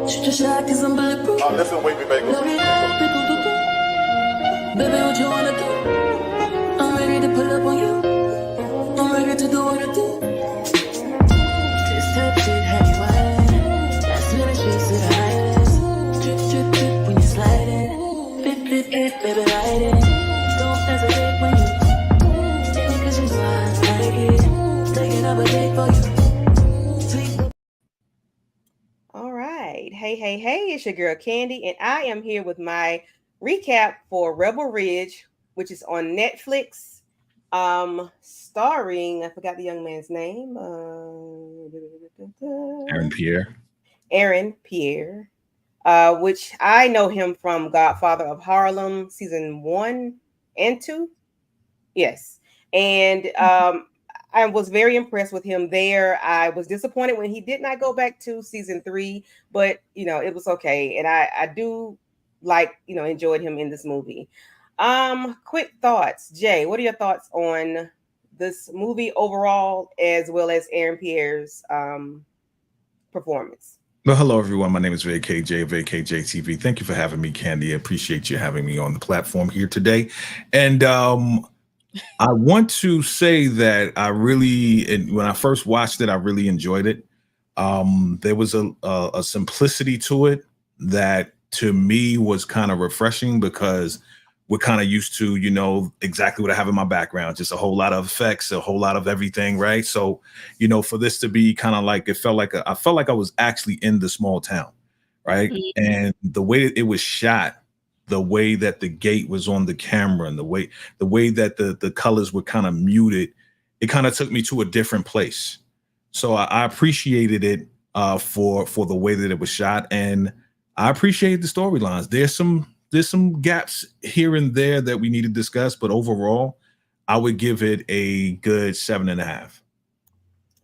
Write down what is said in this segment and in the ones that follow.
Just like cause I'm bulletproof. Oh, listen, wait me back. Baby, what you wanna do? I'm ready to pull up on you. I'm ready to do what I do. This type shit have you wildin'. Last minute streets to the highest. Drip, drip, drip when you sliding. Bip, bip, bip, baby, ride it. Don't hesitate when you cause you know I like it. Taking up a day for you. All right. Hey, it's your girl Candy, and I am here with my recap for Rebel Ridge, which is on Netflix. Starring, I forgot the young man's name. Aaron Pierre. Aaron Pierre, which I know him from Godfather of Harlem, season 1 and 2. Yes. And I was very impressed with him there. I was disappointed when he did not go back to season 3, but it was okay. And I do enjoyed him in this movie. Quick thoughts. Jay, what are your thoughts on this movie overall, as well as Aaron Pierre's performance? Well, hello everyone. My name is VACAYJTV. Thank you for having me, Candy. I appreciate you having me on the platform here today. And I want to say that when I first watched it, I really enjoyed it. There was a simplicity to it that to me was kind of refreshing, because we're kind of used to, exactly what I have in my background, just a whole lot of effects, a whole lot of everything, right? So, for this to be kind of like, I felt like I was actually in the small town, right? Mm-hmm. And the way it was shot, the way that the gate was on the camera, and the way that the colors were kind of muted, it kind of took me to a different place. So I appreciated it for the way that it was shot, and I appreciate the storylines. There's some gaps here and there that we need to discuss, but overall, I would give it a good 7.5.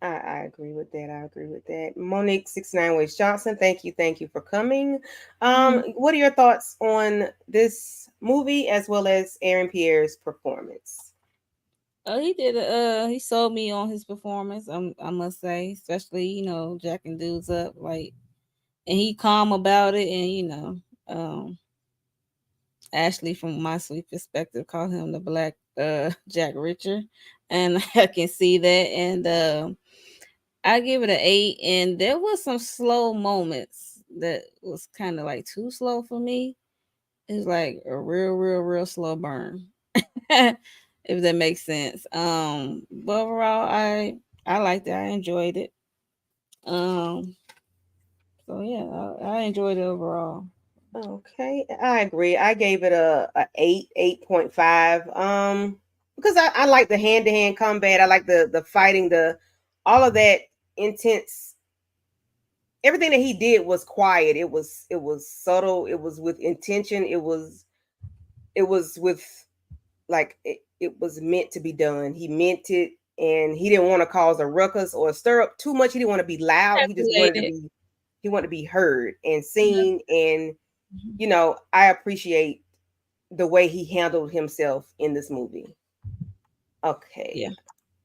I agree with that. Monique 69 Ways Johnson, thank you for coming. What are your thoughts on this movie as well as Aaron Pierre's performance? He sold me on his performance. I must say, especially jacking dudes up, and he calm about it, and Ashley, from my sweet perspective, call him the Black Jack Reacher, and I can see that. And I give it an 8. And there was some slow moments that was kind of like too slow for me. It's like a real slow burn, if that makes sense. But overall, I liked it. I enjoyed it. So yeah, I enjoyed it overall. Okay, I agree. I gave it a 8.5. Because I like the hand-to-hand combat. I like the fighting, all of that intense. Everything that he did was quiet. It was subtle. It was with intention. It was with it was meant to be done. He meant it, and he didn't want to cause a ruckus or stir up too much. He didn't want to be loud. He just wanted to be heard and seen. And I appreciate the way he handled himself in this movie. Okay. Yeah.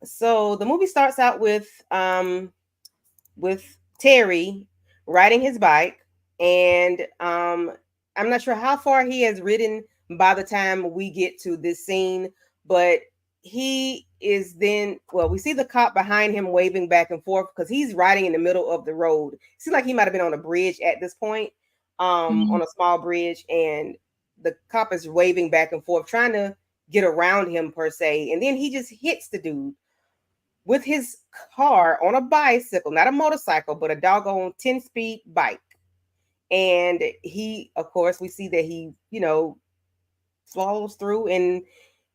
So the movie starts out with Terry riding his bike, and I'm not sure how far he has ridden by the time we get to this scene, but he is we see the cop behind him waving back and forth because he's riding in the middle of the road. It seems like he might have been on a bridge at this point, on a small bridge, and the cop is waving back and forth, trying to get around him per se. And then he just hits the dude with his car on a bicycle, not a motorcycle, but a doggone 10-speed bike. And he, of course, we see that he, swallows through, and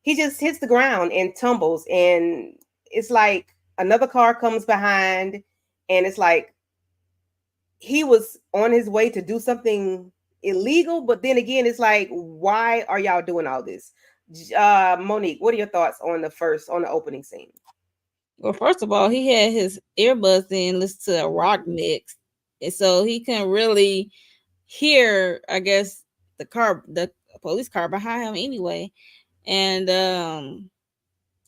he just hits the ground and tumbles. And it's like another car comes behind, and it's like he was on his way to do something illegal. But then again, it's like, why are y'all doing all this? Monique, what are your thoughts on the opening scene? Well, first of all, he had his earbuds in, listen to a rock mix, and so he couldn't really hear, I guess, the police car behind him anyway. And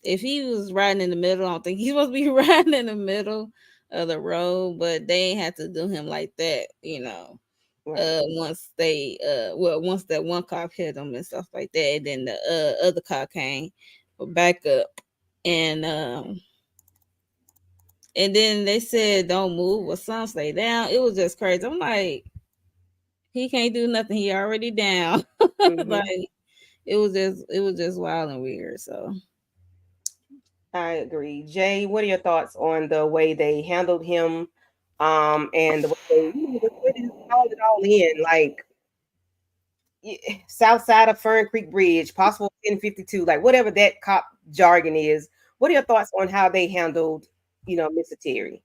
if he was riding in the middle, I don't think he's supposed to be riding in the middle of the road, but they ain't have to do him like that, Right. Once they once that one cop hit them and stuff like that, and then the other cop came back up, and then they said don't move or some stay down. It was just crazy. I'm like, he can't do nothing. He already down. Mhm. Like it was just wild and weird. So I agree. Jay, what are your thoughts on the way they handled him? And the way they, just really just called it all in, like south side of Fern Creek Bridge, possible 1052, like whatever that cop jargon is. What are your thoughts on how they handled, Mr. Terry?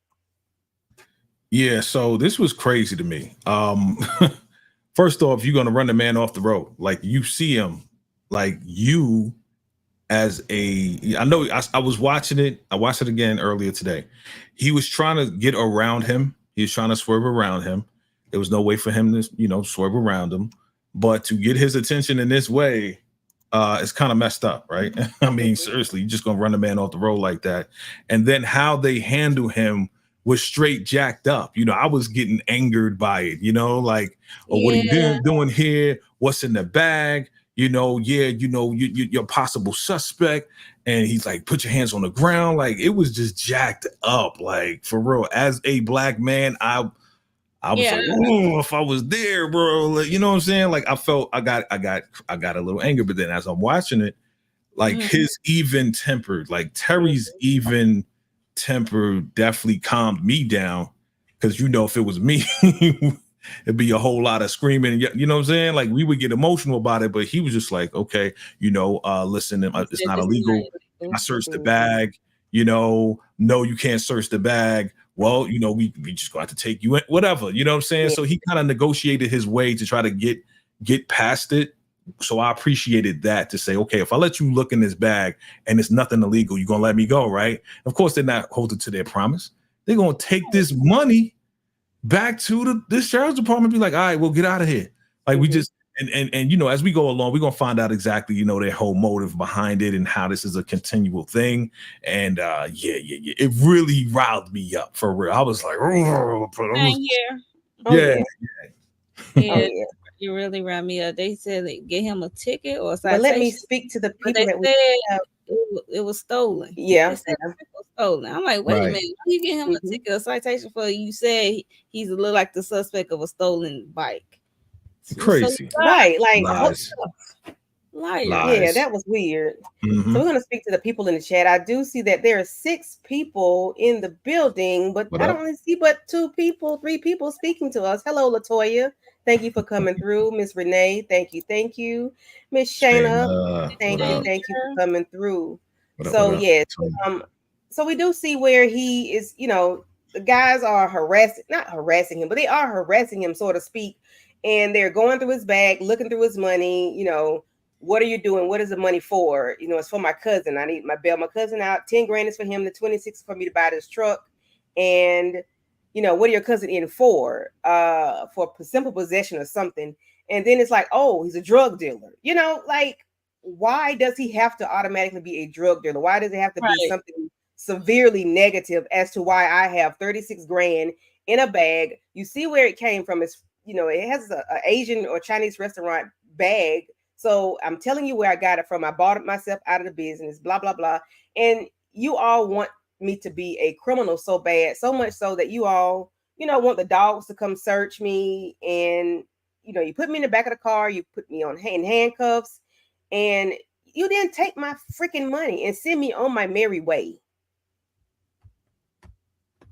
Yeah, so this was crazy to me. First off, you're gonna run the man off the road. Like you see him, like you as a I know I was watching it. I watched it again earlier today. He was trying to get around him. He was trying to swerve around him. There was no way for him to, swerve around him. But to get his attention in this way, it's kind of messed up, right? I mean, seriously, you're just gonna run a man off the road like that. And then how they handle him was straight jacked up. I was getting angered by it, like, oh, what are you doing here? What's in the bag? You're a possible suspect. And he's like, put your hands on the ground. Like, it was just jacked up, like, for real. As a black man, I was like, oh, if I was there, bro, like, you know what I'm saying? Like, I felt I got a little anger, but then as I'm watching it, like his even tempered, like Terry's even temper definitely calmed me down. Cause if it was me, it'd be a whole lot of screaming. You know what I'm saying? Like we would get emotional about it, but he was just like, okay, listen, it's not illegal. I searched the bag, no, you can't search the bag. Well, we just got to take you in, whatever, you know what I'm saying? Yeah. So he kind of negotiated his way to try to get past it. So I appreciated that, to say, okay, if I let you look in this bag and it's nothing illegal, you're gonna let me go, right? Of course, they're not holding to their promise. They're gonna take this money back to this sheriff's department, be like, all right, we'll get out of here. Like we just and as we go along, we're gonna find out exactly, their whole motive behind it and how this is a continual thing. And it really riled me up for real. I was like, yeah. You really riled me up. They said they get him a ticket or a citation. But let me speak to the people that said it was stolen. Yeah. They said it was stolen. I'm like, wait a minute, you get him a ticket or citation for, you said he's a little like the suspect of a stolen bike. Crazy. So, right, like liar. Yeah, that was weird. So we're going to speak to the people in the chat. I do see that there are 6 people in the building, but I don't really see but 3 people speaking to us. Hello, Latoya. Thank you for coming through. Miss Renee, thank you. Miss Shayna, thank you for coming through. So we do see where he is, the guys are not harassing him, but they are harassing him, so to speak. And they're going through his bag, looking through his money, what are you doing? What is the money for? It's for my cousin. I need bail my cousin out. 10 grand is for him. The 26 is for me to buy this truck. And, what are your cousin in for? For simple possession or something. And then it's like, oh, he's a drug dealer. Like, why does he have to automatically be a drug dealer? Why does it have to be something severely negative as to why I have 36 grand in a bag? You see where it came from. It's, it has a Asian or Chinese restaurant bag. So I'm telling you where I got it from. I bought it myself out of the business, blah, blah, blah. And you all want me to be a criminal so bad, so much so that you all, want the dogs to come search me. And, you put me in the back of the car, you put me in handcuffs, and you didn't take my freaking money and send me on my merry way.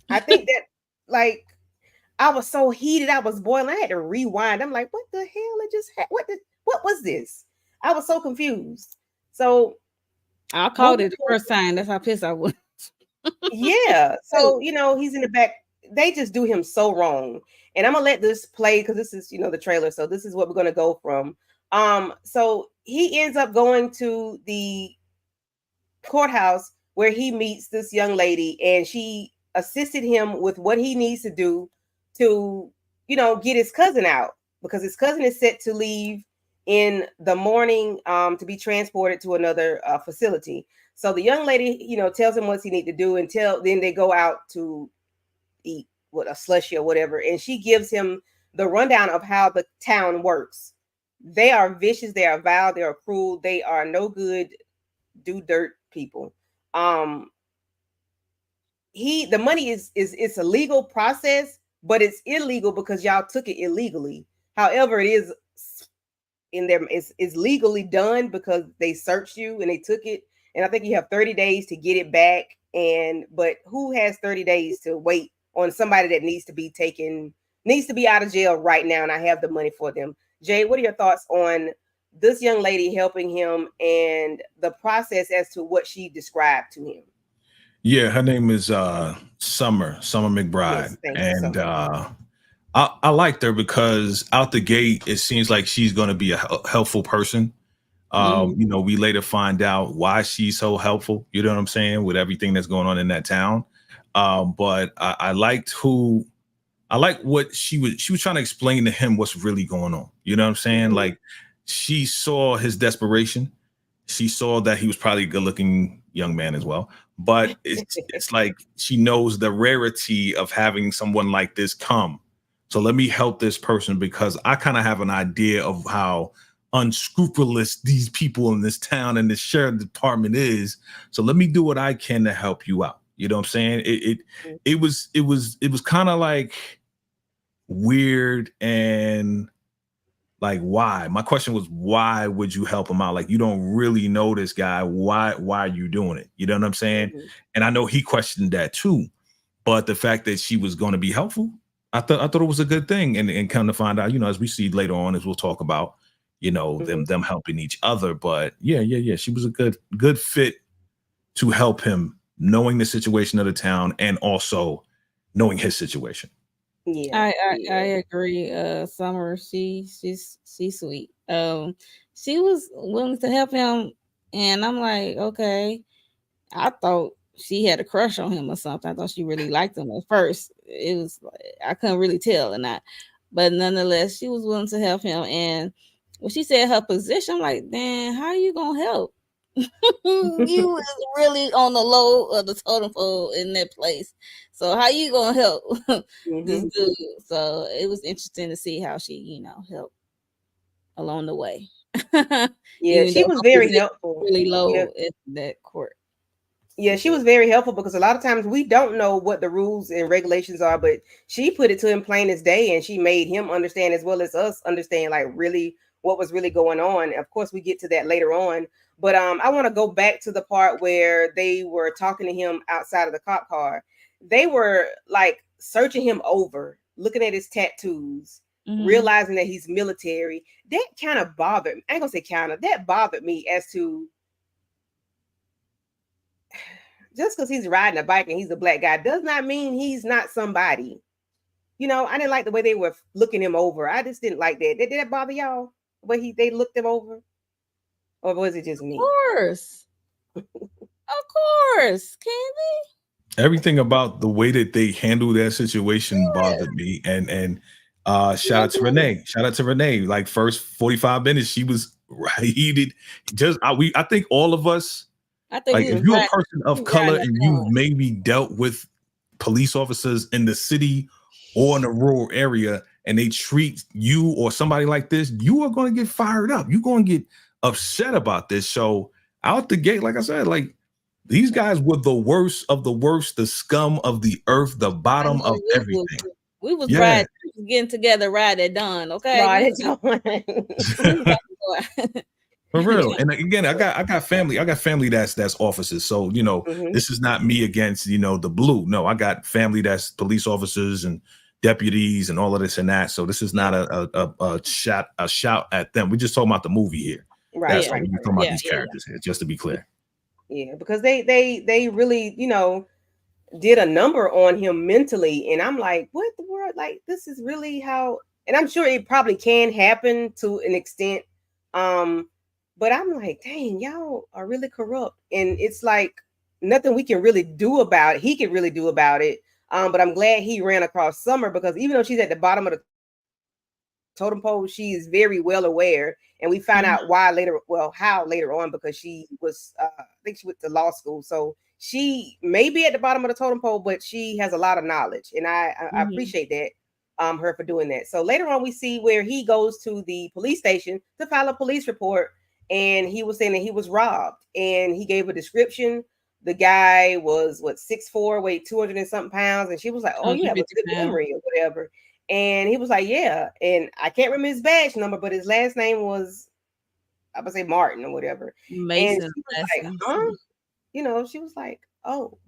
I think that, like, I was so heated, I was boiling. I had to rewind. I'm like, what the hell? It just what was this? I was so confused. So I called it the first time. That's how pissed I was. Yeah. So, he's in the back. They just do him so wrong. And I'm gonna let this play because this is, the trailer. So this is what we're gonna go from. So he ends up going to the courthouse where he meets this young lady, and she assisted him with what he needs to do to, get his cousin out, because his cousin is set to leave in the morning to be transported to another facility. So the young lady, tells him what he need to do, then they go out to eat a slushie or whatever. And she gives him the rundown of how the town works. They are vicious, they are vile, they are cruel, they are no good, do dirt people. The money is it's a legal process, but it's illegal because y'all took it illegally. However, it is in there, it's legally done because they searched you and they took it. And I think you have 30 days to get it back. But who has 30 days to wait on somebody that needs to be out of jail right now, and I have the money for them? Jay, what are your thoughts on this young lady helping him and the process as to what she described to him? Yeah, her name is Summer McBride. Yes, and I liked her because out the gate, it seems like she's going to be a helpful person. You know, we later find out why she's so helpful, you know what I'm saying, with everything that's going on in that town. But I liked what she was trying to explain to him what's really going on. You know what I'm saying? Like, she saw his desperation. She saw that he was probably a good looking young man as well. But it's like she knows the rarity of having someone like this come. So let me help this person because I kind of have an idea of how unscrupulous these people in this town and the sheriff department is. So let me do what I can to help you out. You know what I'm saying? It was kind of like weird and like, why? My question was, why would you help him out? Like, you don't really know this guy. Why are you doing it? You know what I'm saying? And I know he questioned that too. But the fact that she was going to be helpful, I thought it was a good thing. And come to find out, you know, as we see later on, as we'll talk about, you know, them helping each other. But yeah. She was a good fit to help him, knowing the situation of the town and also knowing his situation. I agree. Summer, she's sweet. She was willing to help him, and I'm like, okay. I thought she had a crush on him or something. I thought she really liked him at first. It was like, I couldn't really tell or not, but nonetheless, she was willing to help him. And when she said her position, I'm like, man, how are you gonna help? You was really on the low of the totem pole in that place. So how you gonna help this dude? So it was interesting to see how she, you know, helped along the way. Yeah, she was very helpful. Really low at that court. Yeah, she was very helpful because a lot of times we don't know what the rules and regulations are, but she put it to him plain as day, and she made him understand as well as us understand, like, really what was really going on. Of course, we get to that later on, but I want to go back to the part where they were talking to him outside of the cop car. They were like searching him over, looking at his tattoos, realizing that he's military. That kind of bothered me. I ain't gonna say kind of, that bothered me as to, just because he's riding a bike and he's a black guy does not mean he's not somebody. You know, I didn't like the way they were looking him over. I just didn't like that. Did that bother y'all? The way they looked him over? Or was it just me? Of course. Of course, Candy. Everything about the way that they handled that situation bothered me. And shout out to Renee. Shout out to Renee. Like, first 45 minutes, she was heated. I think all of us, like, if you're a person of color and you've maybe dealt with police officers in the city or in a rural area and they treat you or somebody like this, you are going to get fired up. You're going to get upset about this. So out the gate, like I said, like, these guys were the worst of the worst, the scum of the earth, the bottom of everything. We was riding, getting together, ride at dawn, okay? Ride at dawn. For real. And again, I got family that's officers. So, you know, this is not me against, you know, the blue. No, I got family that's police officers and deputies and all of this and that. So this is not a shout at them. We're just talking about the movie here. We're talking about these characters here, just to be clear. Yeah, because they really, you know, did a number on him mentally. And I'm like, what the world? Like, this is really how, and I'm sure it probably can happen to an extent. But I'm like, dang, y'all are really corrupt. And it's like nothing we can really do about it. He can really do about it. But I'm glad he ran across Summer, because even though she's at the bottom of the totem pole, she is very well aware. And we found out how later on, because she was, I think she went to law school. So she may be at the bottom of the totem pole, but she has a lot of knowledge. And I appreciate that. her for doing that. So later on, we see where he goes to the police station to file a police report, and he was saying that he was robbed, and he gave a description. The guy was 6'4", weighed 200 and something pounds, and she was like, "Oh, you have a good memory or whatever." And he was like, "Yeah," and I can't remember his badge number, but his last name was, I would say, Martin or whatever. Mason. And she was like, "Huh?" You know, she was like, "Oh,"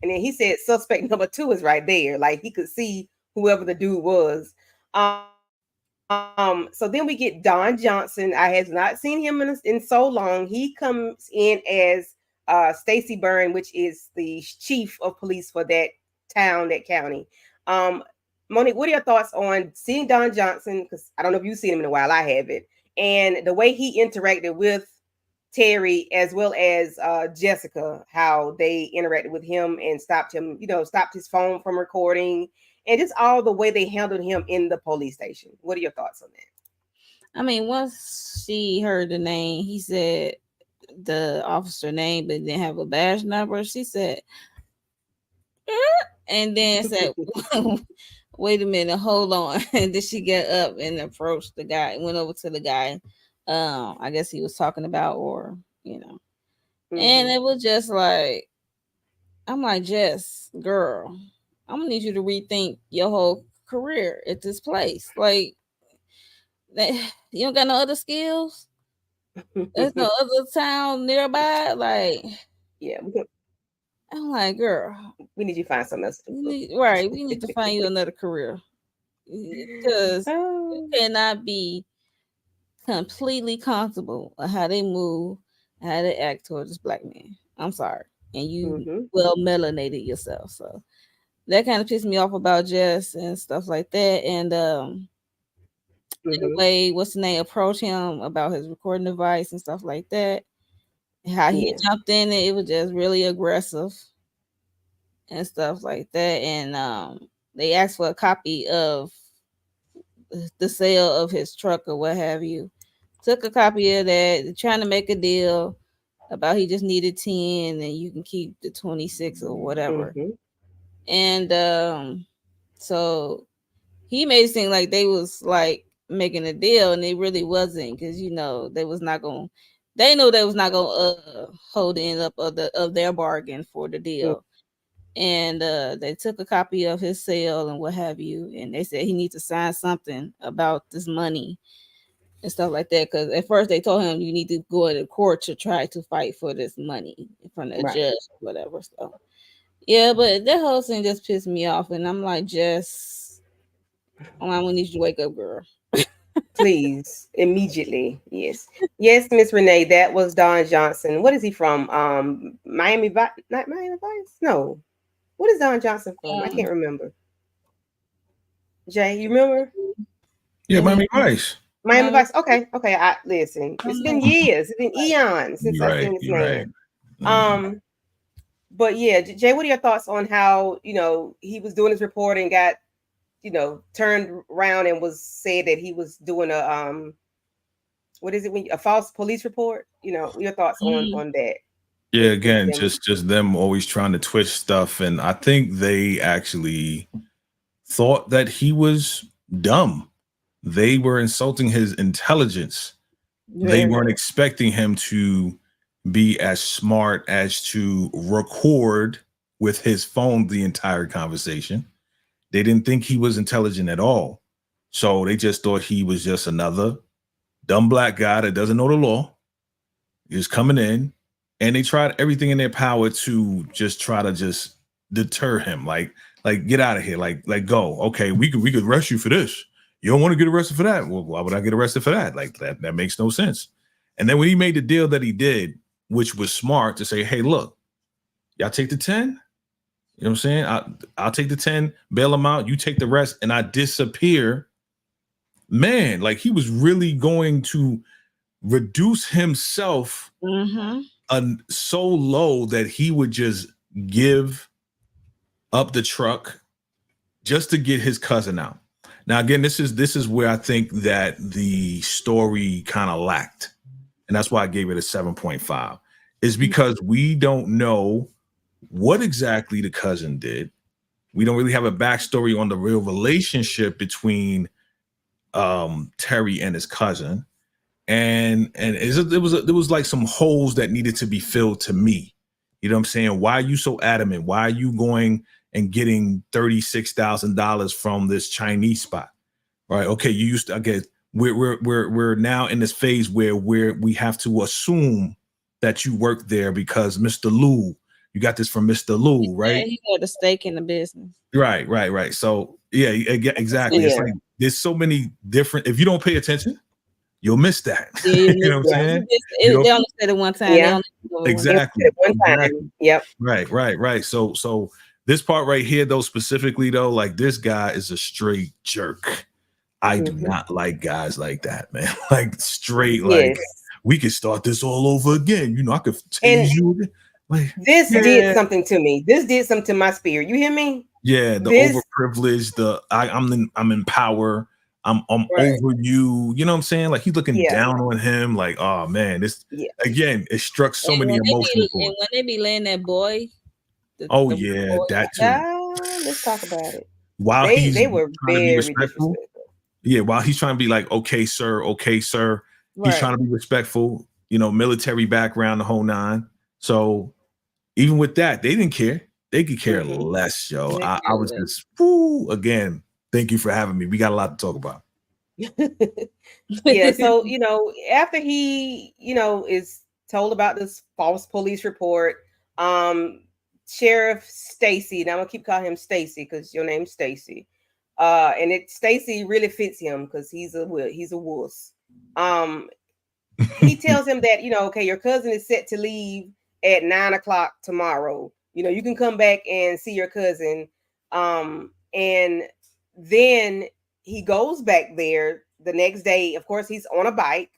and then he said, "Suspect number 2 is right there." Like he could see whoever the dude was. So then we get Don Johnson. I have not seen him in so long. He comes in as Stacy Byrne, which is the chief of police for that town, that county. Monique, what are your thoughts on seeing Don Johnson? Because I don't know if you've seen him in a while. I haven't. And the way he interacted with Terry as well as Jessica, how they interacted with him and stopped him, stopped his phone from recording, and just all the way they handled him in the police station. What are your thoughts on that? I mean, once she heard the name, he said the officer name, but didn't have a badge number. She said, and then said, "Wait a minute, hold on." And then she got up and approached the guy, went over to the guy. I guess he was talking about, or and it was just like, I'm like, Jess, girl, I'm gonna need you to rethink your whole career at this place. Like, you don't got no other skills. There's no other town nearby. Like, yeah, I'm like, girl, we need you to find something else to do. Right, we need to find you another career, because you cannot be completely comfortable with how they move, how they act towards this black man. I'm sorry, and you well melanated yourself, so that kind of pissed me off about Jess and stuff like that. And the way what's the name approached him about his recording device and stuff like that, how he jumped in it, it was just really aggressive and stuff like that. And they asked for a copy of the sale of his truck or what have you. Took a copy of that, trying to make a deal about he just needed 10 and you can keep the 26 or whatever. And so he made it seem like they was like making a deal, and they really wasn't, because they was not going. They know they was not going to hold the end up of their bargain for the deal. And they took a copy of his sale and what have you, and they said he needs to sign something about this money and stuff like that. Because at first they told him you need to go into court to try to fight for this money from the judge or whatever. So yeah, but that whole thing just pissed me off, and I'm like, Jess, I'm gonna need you to wake up, girl. Please, immediately. Yes, Miss Renee, that was Don Johnson. What is he from? Miami Vice? Not Miami Vice? No. What is Don Johnson from? I can't remember. Jay, you remember? Yeah, Miami Vice. Miami Vice. Okay. I listen. It's been years. It's been eons since I've seen this man. Right. But yeah, Jay, what are your thoughts on how he was doing his report and got turned around and was said that he was doing a what is it when a false police report? Your thoughts on that? Yeah, again, just them always trying to twist stuff, and I think they actually thought that he was dumb. They were insulting his intelligence. They weren't expecting him to be as smart as to record with his phone the entire conversation. They didn't think he was intelligent at all. So they just thought he was just another dumb black guy that doesn't know the law. He was coming in, and they tried everything in their power to just try to just deter him. Like get out of here. Like go. Okay, we could arrest you for this. You don't want to get arrested for that. Well, why would I get arrested for that? Like that makes no sense. And then when he made the deal that he did, which was smart, to say, hey, look, y'all take the 10. You know what I'm saying? I'll take the 10, bail him out. You take the rest, and I disappear. Man, like he was really going to reduce himself so low that he would just give up the truck just to get his cousin out. Now, again, this is where I think that the story kind of lacked. And that's why I gave it a 7.5, is because we don't know what exactly the cousin did. We don't really have a backstory on the real relationship between Terry and his cousin. And there was like some holes that needed to be filled to me. You know what I'm saying? Why are you so adamant? Why are you going and getting $36,000 from this Chinese spot? Right? Okay, you used to. Okay, we're now in this phase where we have to assume that you work there because Mr. Liu, you got this from Mr. Liu, right? Yeah, he got a stake in the business. Right. So yeah, exactly. Yeah. It's like there's so many different. If you don't pay attention, you'll miss that. Yeah, You know what I'm saying? They only said it one time. Yeah. Exactly. One time. Yep. Right. So this part right here, though, specifically though, like this guy is a straight jerk. I do not like guys like that, man. Like straight, like we could start this all over again. You know, I could tase you. Like this did something to me. This did something to my spirit. You hear me? Yeah, the overprivileged, I'm in power. I'm over you. You know what I'm saying? Like he's looking down on him. Like, oh man, this again, it struck so many emotional points. And when they be laying that boy, that too. Let's talk about it. While they were very respectful. Yeah, while he's trying to be like, okay, sir. He's trying to be respectful. You know, military background, the whole nine. So even with that, they didn't care. They could care less, yo. I was just, again, thank you for having me. We got a lot to talk about. Yeah, so, you know, after he, you know, is told about this false police report, Sheriff Stacy, and I'm going to keep calling him Stacy because your name's Stacy. And Stacy really fits him because he's a wuss. He tells him that, you know, okay, your cousin is set to leave at 9 o'clock tomorrow. You know, you can come back and see your cousin. And then he goes back there the next day. Of course, he's on a bike.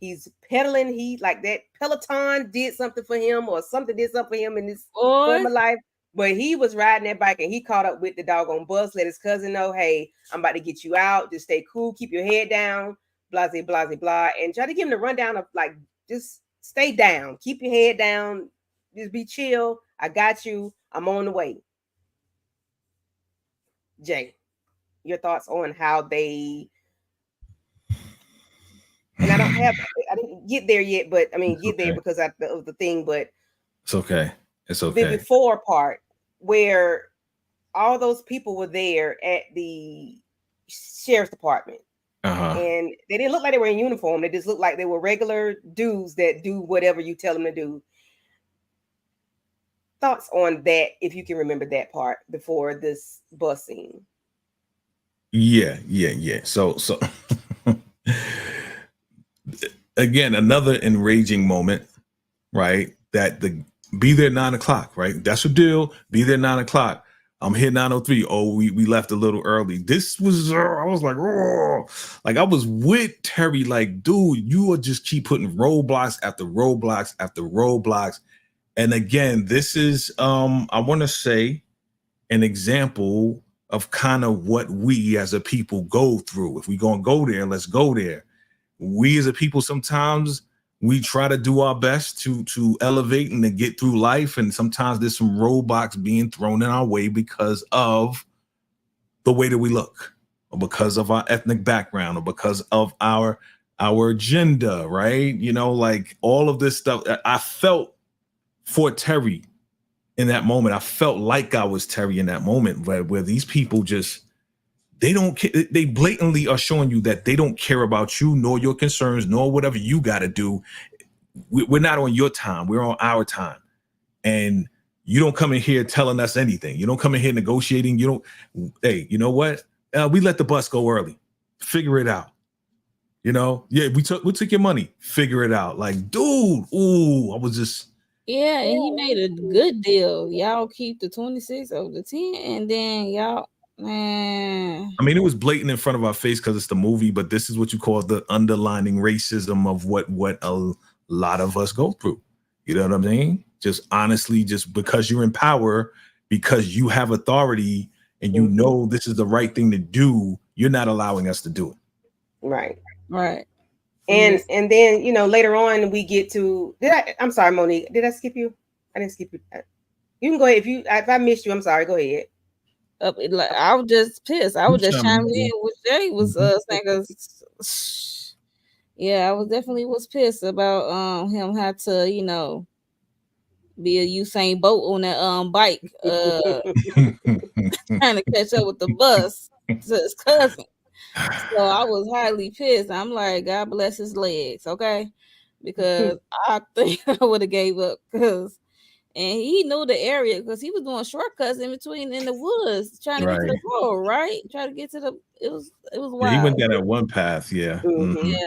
He's pedaling. He like that Peloton did something for him or something did something for him in his former life. But he was riding that bike and he caught up with the doggone bus, let his cousin know, hey, I'm about to get you out. Just stay cool. Keep your head down. Blah, blah, blah, blah. And try to give him the rundown of like, just stay down. Keep your head down. Just be chill. I got you. I'm on the way. Jay, your thoughts on how they, and I didn't get there yet, but I mean, get there because of the thing, but it's okay. It's okay. The before part where all those people were there at the sheriff's department. And they didn't look like they were in uniform. They just looked like they were regular dudes that do whatever you tell them to do. Thoughts on that, if you can remember that part before this bus scene. Yeah. So again, another enraging moment, right? That be there 9 o'clock, right? That's the deal. Be there 9 o'clock. I'm here 9:03. Oh, we left a little early. This was, I was like, oh, like I was with Terry, like, dude, you will just keep putting roadblocks after roadblocks after roadblocks. And again, this is, I want to say, an example of kind of what we as a people go through. If we're going to go there, let's go there. We as a people, sometimes we try to do our best to elevate and to get through life. And sometimes there's some roadblocks being thrown in our way because of the way that we look, or because of our ethnic background, or because of our agenda, right? You know, like all of this stuff. I felt for Terry in that moment. I felt like I was Terry in that moment, where these people just, they don't care. They blatantly are showing you that they don't care about you, nor your concerns, nor whatever you got to do. We're not on your time. We're on our time. And you don't come in here telling us anything. You don't come in here negotiating. You don't, hey, you know what? We let the bus go early. Figure it out. You know? Yeah, we took your money. Figure it out. Like, dude, I was just. Yeah, and he made a good deal. Y'all keep the 26 over the 10, and then y'all, man. I mean, it was blatant in front of our face because it's the movie, but this is what you call the underlining racism of what a lot of us go through. You know what I mean? Just honestly, just because you're in power, because you have authority, and you know this is the right thing to do, you're not allowing us to do it. Right. Yes. And then, you know, later on we get to, I'm sorry, Monique, did I skip you? I didn't skip you. You can go ahead. If I missed you, I'm sorry, go ahead. Like I was just pissed. I was just chiming in what Jay was saying. 'Cause, yeah, I was definitely pissed about him had to, you know, be a Usain Bolt on that bike, trying to catch up with the bus to his cousin. So I was highly pissed. I'm like, God bless his legs, okay? Because I think I would have gave up and he knew the area because he was doing shortcuts in between in the woods trying to get to the road, right? Try to get to the it was wild. Yeah, he went down that one path, yeah. Yeah.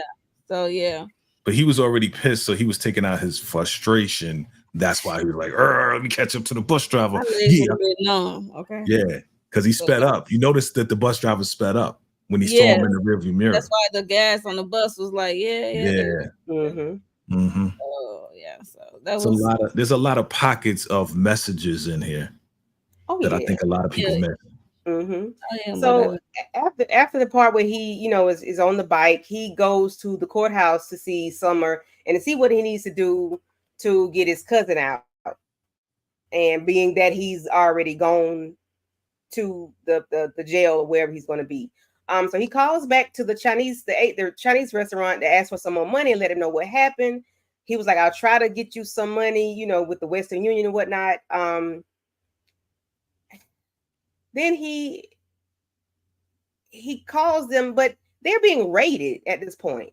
So yeah. But he was already pissed, so he was taking out his frustration. That's why he was like, let me catch up to the bus driver. Okay. Yeah, because he sped up. You noticed that the bus driver sped up when he saw him in the rearview mirror. That's why the gas on the bus was like, Oh yeah, so that was there's a lot of pockets of messages in here that I think a lot of people miss. So after the part where he, you know, is on the bike, he goes to the courthouse to see Summer and to see what he needs to do to get his cousin out. And being that he's already gone to the jail or wherever he's going to be. So he calls back to the Chinese restaurant to ask for some more money and let him know what happened. He was like, I'll try to get you some money, you know, with the Western Union and whatnot. Then he calls them, but they're being raided at this point.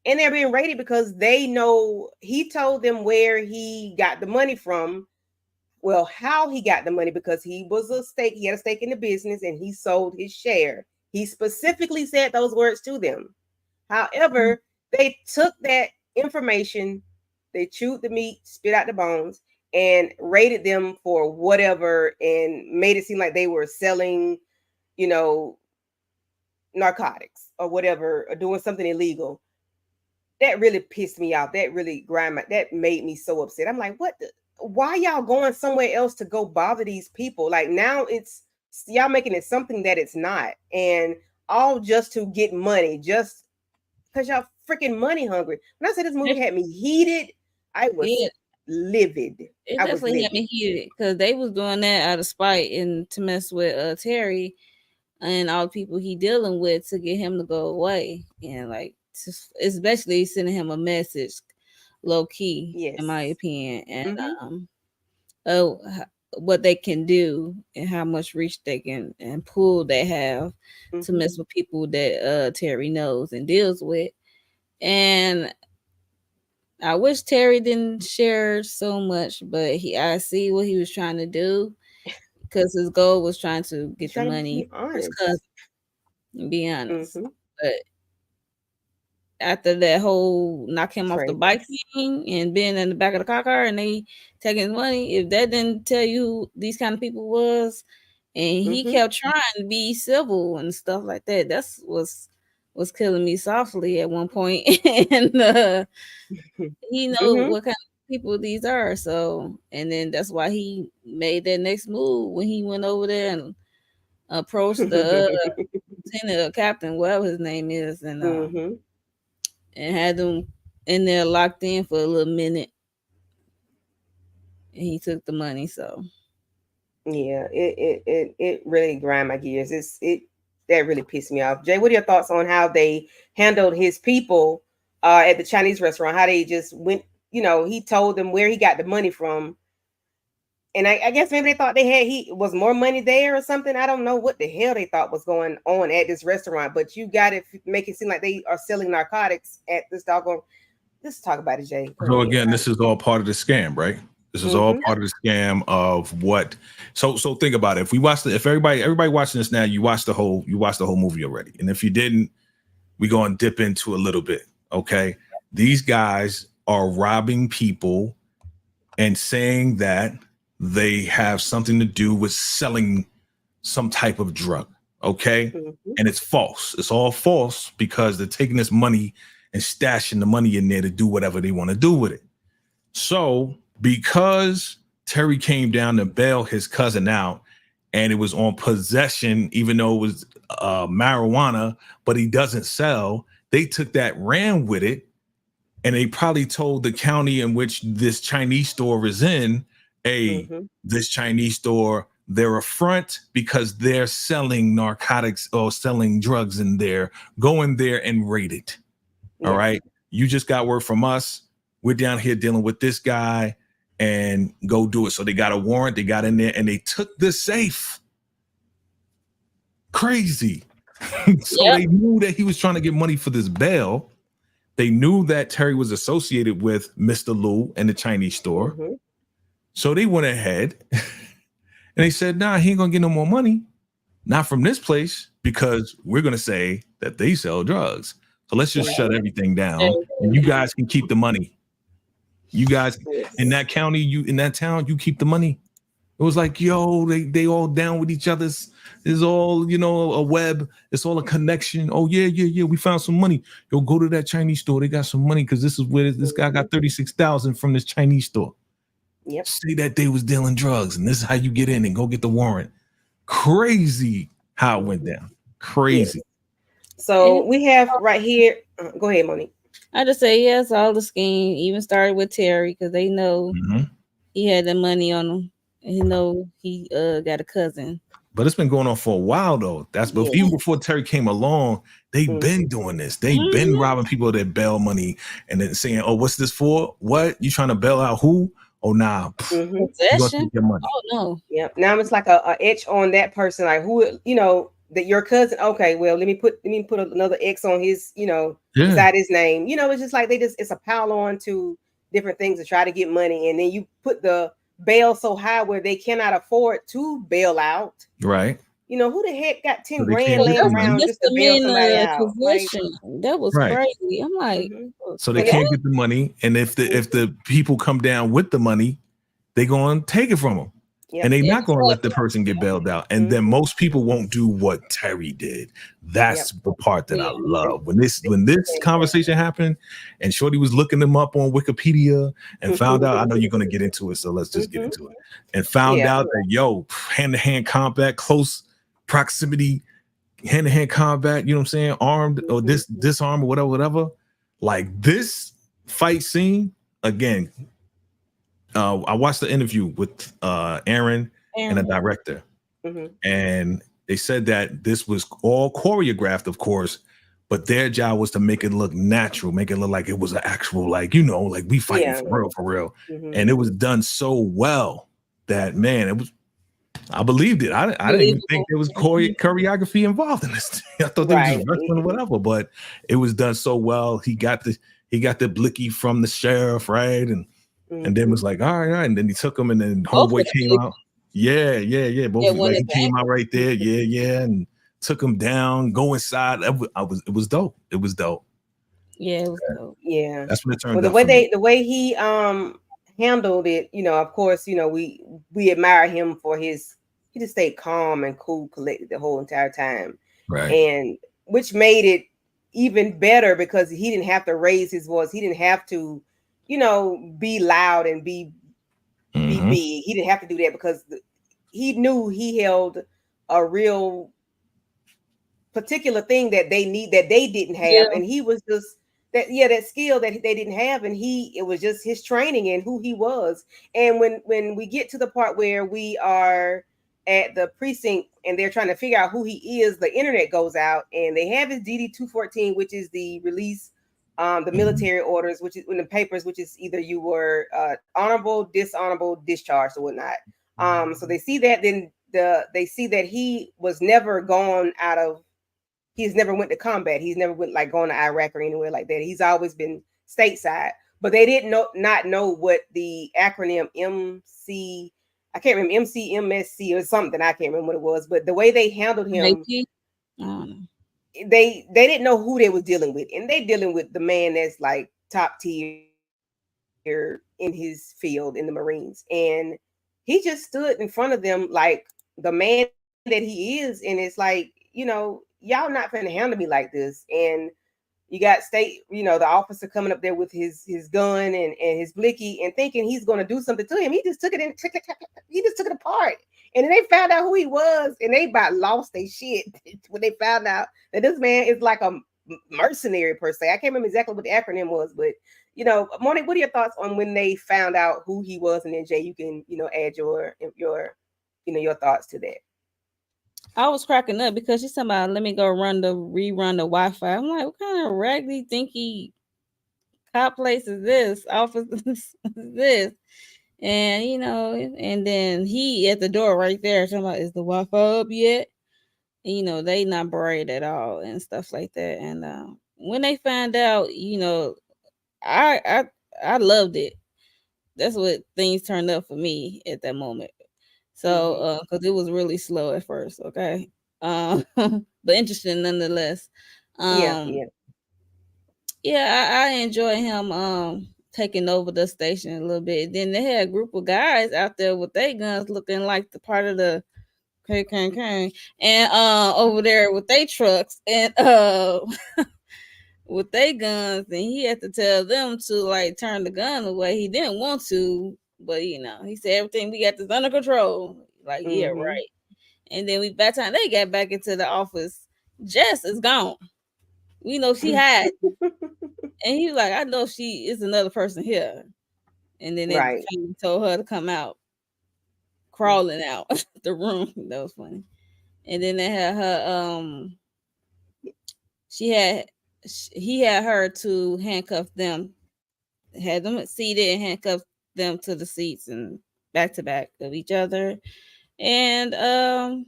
And they're being raided because they know he told them where he got the money from. Well, how he got the money, because he had a stake in the business and he sold his share. He specifically said those words to them. However, they took that information, they chewed the meat, spit out the bones, and raided them for whatever and made it seem like they were selling, you know, narcotics or whatever, or doing something illegal. That really pissed me off. That really that made me so upset. I'm like, why y'all going somewhere else to go bother these people? Like, now it's y'all making it something that it's not, and all just to get money, just because y'all freaking money hungry. When I said this movie had me heated, I was livid. It definitely had me heated because they was doing that out of spite and to mess with Terry and all the people he dealing with to get him to go away, and like especially sending him a message low key, in my opinion, and what they can do and how much reach they can and pull they have to mess with people that Terry knows and deals with. And I wish Terry didn't share so much, but I see what he was trying to do, because his goal was trying to get the money for his cousin. Be honest. But after that whole knock him off the bike thing and being in the back of the car and they taking his money, if that didn't tell you who these kind of people was, and he kept trying to be civil and stuff like that, that's was killing me softly at one point. And he know what kind of people these are. So, and then that's why he made that next move when he went over there and approached the lieutenant or captain, whatever his name is, and had them in there locked in for a little minute, and he took the money. So yeah, it really grind my gears. That really pissed me off. Jay, what are your thoughts on how they handled his people at the Chinese restaurant? How they just went, you know, he told them where he got the money from, and I guess maybe they thought he was more money there or something. I don't know what the hell they thought was going on at this restaurant, but you got to make it seem like they are selling narcotics at this doggone. Let's talk about it, Jay. So again, this is all part of the scam, right? This is all part of the scam of what. So think about it. If everybody watching this now, you watched the whole movie already, and if you didn't, we're going to dip into a little bit. Okay, these guys are robbing people and saying that they have something to do with selling some type of drug. Okay. And it's false. It's all false, because they're taking this money and stashing the money in there to do whatever they want to do with it. So because Terry came down to bail his cousin out, and it was on possession, even though it was marijuana, but he doesn't sell, they took that, ran with it, and they probably told the county in which this Chinese store is in, this Chinese store they're a front because they're selling narcotics or selling drugs in there. Go in there and raid it. All right. You just got word from us. We're down here dealing with this guy and go do it. So they got a warrant. They got in there and they took the safe. Crazy. So they knew that he was trying to get money for this bail. They knew that Terry was associated with Mr. Lou and the Chinese store. So they went ahead and they said, nah, he ain't gonna get no more money. Not from this place, because we're gonna say that they sell drugs. So let's just shut everything down and you guys can keep the money. You guys in that county, you in that town, you keep the money. It was like, yo, they all down with each other's. It's all, you know, a web. It's all a connection. Oh, yeah. We found some money. Yo, go to that Chinese store. They got some money because this is where this guy got 36,000 from this Chinese store. Say that they was dealing drugs, and this is how you get in and go get the warrant. Crazy how it went down. Crazy. So we have right here. Go ahead, Monique. I just say yes. All the scheme even started with Terry because they know he had the money on him, and he know he got a cousin. But it's been going on for a while though. That's even before Terry came along. They've been doing this. They've been robbing people of their bail money and then saying, "Oh, what's this for? What you trying to bail out? Who? Oh, nah, Possession. Oh no. Yeah. Now it's like a etch on that person, like who, you know, that your cousin. Okay, well, let me put another X on his, you know, beside his name. You know, it's just like it's a pile on to different things to try to get money, and then you put the bail so high where they cannot afford to bail out. Right. You know, who the heck got 10 grand laying around just to bail somebody out? Like, that was crazy. I'm like, so they can't get the money, and if the people come down with the money, they gonna take it from them. And they're not going to let the person get bailed out. And then most people won't do what Terry did. That's the part that I love. When this conversation happened and Shorty was looking them up on Wikipedia and found out, I know you're going to get into it, so let's just get into it. And found out that, yo, hand-to-hand combat, close proximity, hand-to-hand combat, you know what I'm saying? Armed or disarmed or whatever. Like this fight scene, again, I watched the interview with Aaron and the director, and they said that this was all choreographed, of course, but their job was to make it look natural, make it look like it was an actual, like, you know, like we fighting for real. And it was done so well that, man, it was. I believed it. I didn't even think there was choreography involved in this. I thought they were just wrestling or whatever, but it was done so well. He got the blicky from the sheriff, right, and then was like, all right, and then he took him, and then homeboy came out. Yeah. Both like, he came out right there, and took him down. Go inside. It was dope. It was dope. Yeah, it was dope. Yeah, that's what it turned out. The way he handled it, you know, of course, you know, we admire him for he just stayed calm and cool, collected the whole entire time, right? And which made it even better because he didn't have to raise his voice. He didn't have to, you know, be loud and be big. He didn't have to do that because he knew he held a real particular thing that they didn't have, and he was just that skill that they didn't have, and it was just his training and who he was. And when we get to the part where we are at the precinct and they're trying to figure out who he is, the internet goes out and they have his DD 214, which is the release. The military orders, which is in the papers, which is either you were honorable, dishonorable, discharged, or whatnot. So they see that, then they see that he was never gone out of. He's never went to combat. He's never went like going to Iraq or anywhere like that. He's always been stateside. But they didn't not know what the acronym MC. I can't remember MCMSC or something. I can't remember what it was. But the way they handled him. They didn't know who they were dealing with, and they dealing with the man that's like top tier in his field in the Marines, and he just stood in front of them like the man that he is, and it's like, you know, y'all not finna handle me like this. And you got the officer coming up there with his gun and his blicky and thinking he's going to do something to him. He just took it apart. And then they found out who he was, and they about lost their shit when they found out that this man is like a mercenary per se. I can't remember exactly what the acronym was, but, you know, Monique, what are your thoughts on when they found out who he was? And then Jay, you can, you know, add your your thoughts to that. I was cracking up because she's talking about let me go rerun the Wi-Fi. I'm like, what kind of raggedy dinky cop place is this? Office is this? And and then he at the door right there talking about, is the Wi-Fi up yet? And, they not bright at all and stuff like that. And when they find out, I loved it. That's what things turned up for me at that moment. So because it was really slow at first, okay. But interesting nonetheless. Yeah. Yeah, I enjoy him taking over the station a little bit. Then they had a group of guys out there with their guns looking like the part of the KKK and over there with their trucks and with their guns, and he had to tell them to like turn the gun away. He didn't want to, but he said everything we got this under control. Like, yeah, right. And then by the time they got back into the office, Jess is gone. We know she had. And he was like, I know she is another person here. And then they told her to come out, crawling out the room. That was funny. And then they had her, he had her to handcuff them, had them seated and handcuff them to the seats and back to back of each other. And, and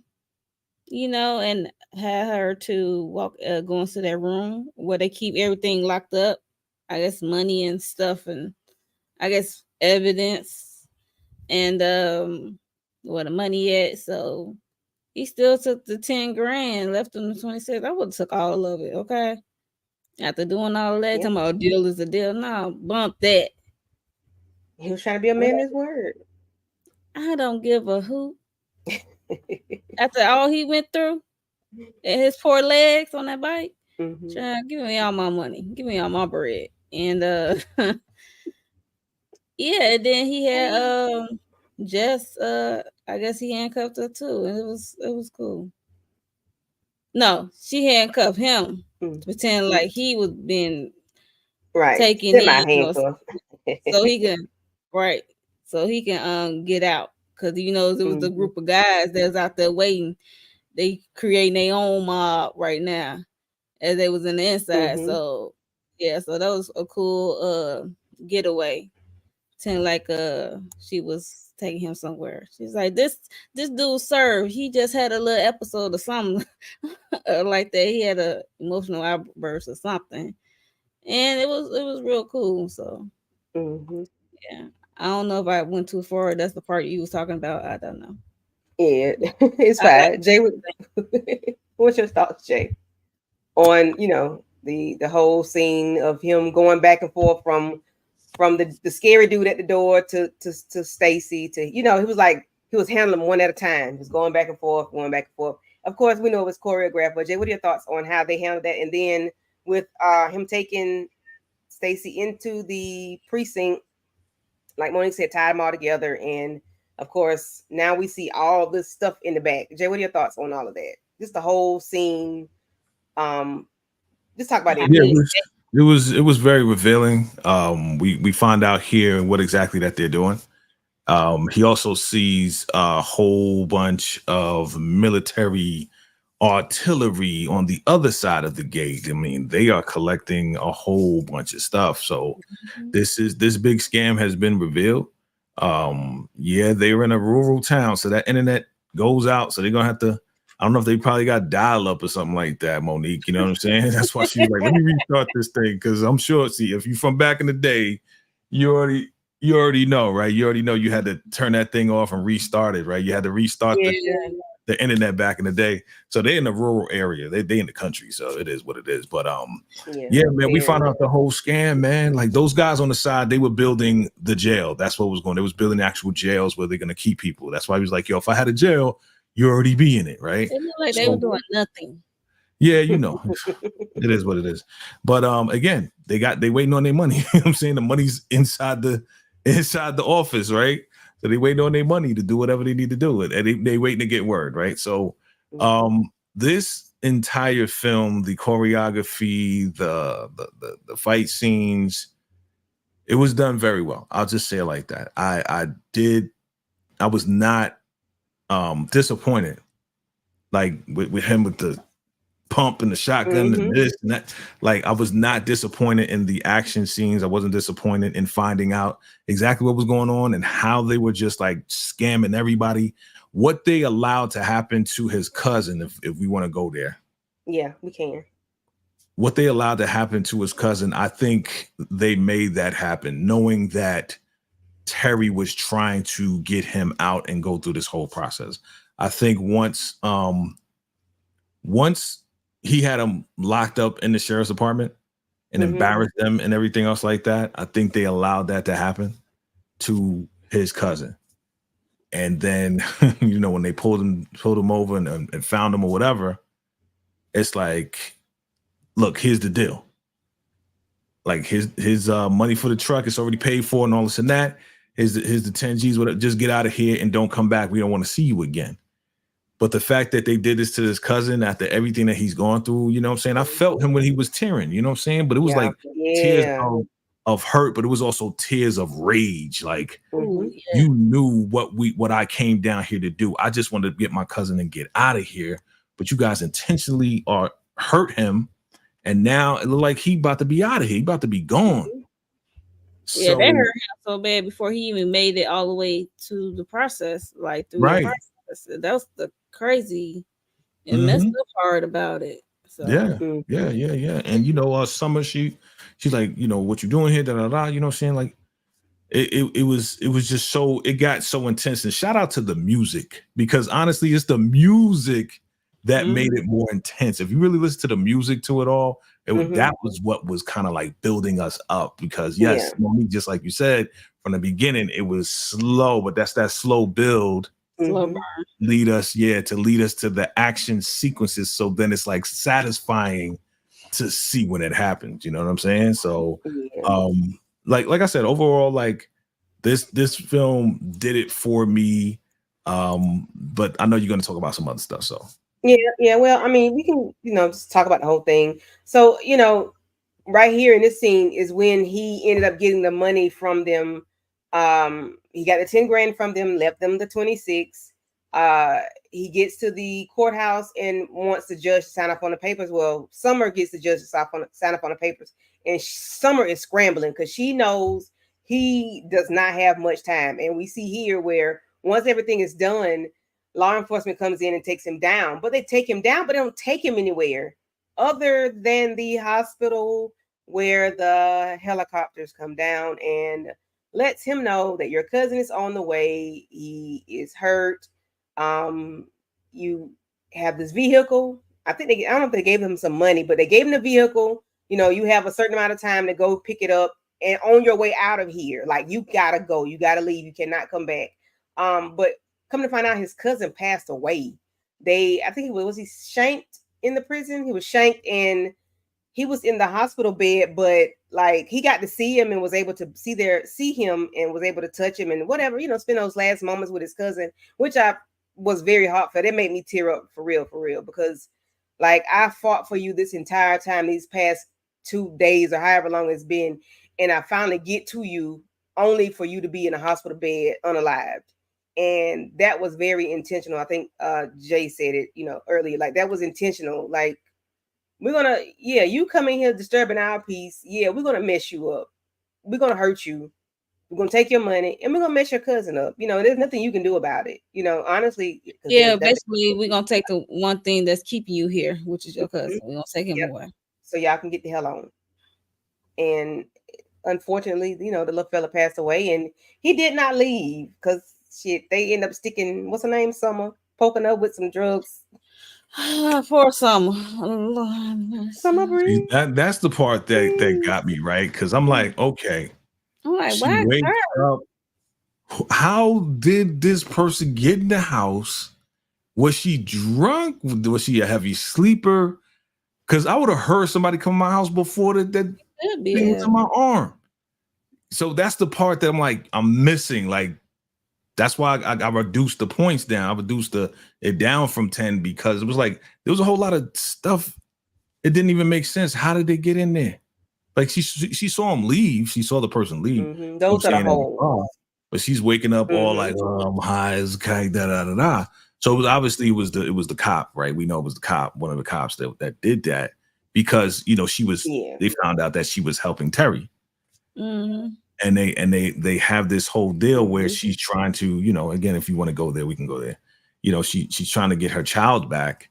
had her to walk, go into that room where they keep everything locked up. I guess money and stuff, and I guess evidence, and where the money at. So he still took the 10 grand, left him the 26. I would have took all of it, okay? After doing all of that, talking about deal is a deal. No, bump that. He was trying to be a man of his word. I don't give a hoot. After all he went through and his poor legs on that bike, give me all my money. Give me all my bread. And yeah, and then he had Jess, I guess he handcuffed her too, and it was cool. No, she handcuffed him to pretend like he was being taken in, so he can so he can get out, because it was the group of guys that's out there waiting. They creating their own mob right now as they was in the inside. So yeah, so that was a cool getaway. Pretend like she was taking him somewhere. She's like, this dude served. He just had a little episode or something like that. He had an emotional outburst or something, and it was real cool. So yeah, I don't know if I went too far. That's the part you was talking about. I don't know. Yeah, it's fine. Jay, what's your thoughts, Jay, on the whole scene of him going back and forth from the scary dude at the door to Stacy to he was like he was handling them one at a time. He was going back and forth. Of course, we know it was choreographed. But Jay, what are your thoughts on how they handled that? And then with him taking Stacy into the precinct, like Monique said, tied them all together, and of course now we see all this stuff in the back. Jay, what are your thoughts on all of that? Just the whole scene. Just talk about it. Yeah, it was very revealing. We find out here what exactly that they're doing. He also sees a whole bunch of military artillery on the other side of the gate. I mean, they are collecting a whole bunch of stuff. So this big scam has been revealed. Yeah, they were in a rural town, so that internet goes out. So they're gonna have to, I don't know if they probably got dial up or something like that, Monique. You know what I'm saying? That's why she's like, let me restart this thing, because I'm sure, see, if you're from back in the day, you already know, right? You already know you had to turn that thing off and restart it, right? You had to restart the internet back in the day. So they're in the rural area. They in the country, so it is what it is. But yeah, man, we found out the whole scam, man. Like those guys on the side, they were building the jail. That's what was going. They was building actual jails where they're gonna keep people. That's why he was like, yo, if I had a jail, you already be in it, right? It looked like they were doing nothing. Yeah, it is what it is. But again, they waiting on their money. You know what I'm saying? The money's inside the office, right? So they waiting on their money to do whatever they need to do. And they waiting to get word, right? So this entire film, the choreography, the fight scenes, it was done very well. I'll just say it like that. I was not disappointed, like with him with the pump and the shotgun and this and that. Like, I was not disappointed in the action scenes. I wasn't disappointed in finding out exactly what was going on and how they were just like scamming everybody. What they allowed to happen to his cousin, if we want to go there. Yeah, we can. What they allowed to happen to his cousin, I think they made that happen, knowing that Terry was trying to get him out and go through this whole process. I think once he had him locked up in the sheriff's department and embarrassed them and everything else like that, I think they allowed that to happen to his cousin. And then, you know, when they pulled him over and found him or whatever, it's like, look, here's the deal. Like, his money for the truck is already paid for and all this and that. Here's the 10 G's, whatever. Just get out of here and don't come back. We don't want to see you again. But the fact that they did this to his cousin after everything that he's gone through, you know what I'm saying? I felt him when he was tearing, you know what I'm saying? But it was like tears of hurt, but it was also tears of rage. Like, you knew what I came down here to do. I just wanted to get my cousin and get out of here. But you guys intentionally hurt him. And now it looked like he about to be out of here. He about to be gone. Yeah, they hurt him so bad before he even made it all the way to the process. Like, through the process. That was the crazy and messed up part about it. So yeah. And you know, Summer, she's like, you know, what you doing here? Da da da. You know what I'm saying? Like, it was just so, it got so intense. And shout out to the music, because honestly, it's the music that made it more intense. If you really listen to the music to it all, that was what was kind of like building us up. Because yes, just like you said from the beginning, it was slow, but that's that slow build. Lead us to the action sequences, so then it's like satisfying to see when it happens, you know what I'm saying? So like I said, overall, like this film did it for me, but I know you're going to talk about some other stuff. So well, I mean, we can, you know, just talk about the whole thing. So, you know, right here in this scene is when he ended up getting the money from them. He got the 10 grand from them, left them the 26. He gets to the courthouse and wants the judge to sign up on the papers. Well, Summer gets the judge to sign up on the papers, and Summer is scrambling because she knows he does not have much time. And we see here where once everything is done, law enforcement comes in and takes him down. But they take him down, but they don't take him anywhere other than the hospital where the helicopters come down and lets him know that your cousin is on the way. He is hurt. You have this vehicle. I don't know if they gave him some money, but they gave him the vehicle. You know, you have a certain amount of time to go pick it up, and on your way out of here, like, you gotta go, you gotta leave, you cannot come back. But come to find out, his cousin passed away. I think was he shanked in the prison? He was shanked and he was in the hospital bed, but like, he got to see him and was able to see him and was able to touch him and whatever, you know, spend those last moments with his cousin, which I was very heartfelt. It made me tear up for real, because like, I fought for you this entire time, these past 2 days or however long it's been, and I finally get to you only for you to be in a hospital bed unalived. And that was very intentional. I think Jay said it, you know, earlier, like, that was intentional. Like, we're gonna, you come in here disturbing our peace. We're gonna mess you up. We're gonna hurt you. We're gonna take your money and we're gonna mess your cousin up. You know, there's nothing you can do about it. You know, honestly. Basically, we're gonna take the one thing that's keeping you here, which is your cousin. We're gonna take him away, so y'all can get the hell on. And unfortunately, you know, the little fella passed away, and he did not leave because they end up sticking, what's her name, Summer, poking up with some drugs. For Summer. See, that's the part that got me, right? Because I'm like, okay, I'm like, she wakes up. How did this person get in the house? Was she drunk? Was she a heavy sleeper? Because I would have heard somebody come to my house before that thing was on my arm. So that's the part that I'm like, I'm missing. Like, that's why I reduced the points down. I reduced it down from 10 because it was like, there was a whole lot of stuff. It didn't even make sense. How did they get in there? Like, she saw him leave. She saw the person leave. Those are the holes. but she's waking up all like, Mhm. oh, I'm high as a kite, da da da da. So it was obviously it was the cop, right? We know it was the cop, one of the cops that did that because Yeah. they found out that she was helping Terry. Mhm. And they have this whole deal where Mhm. she's trying to, again, if you want to go there, we can go there. She's trying to get her child back,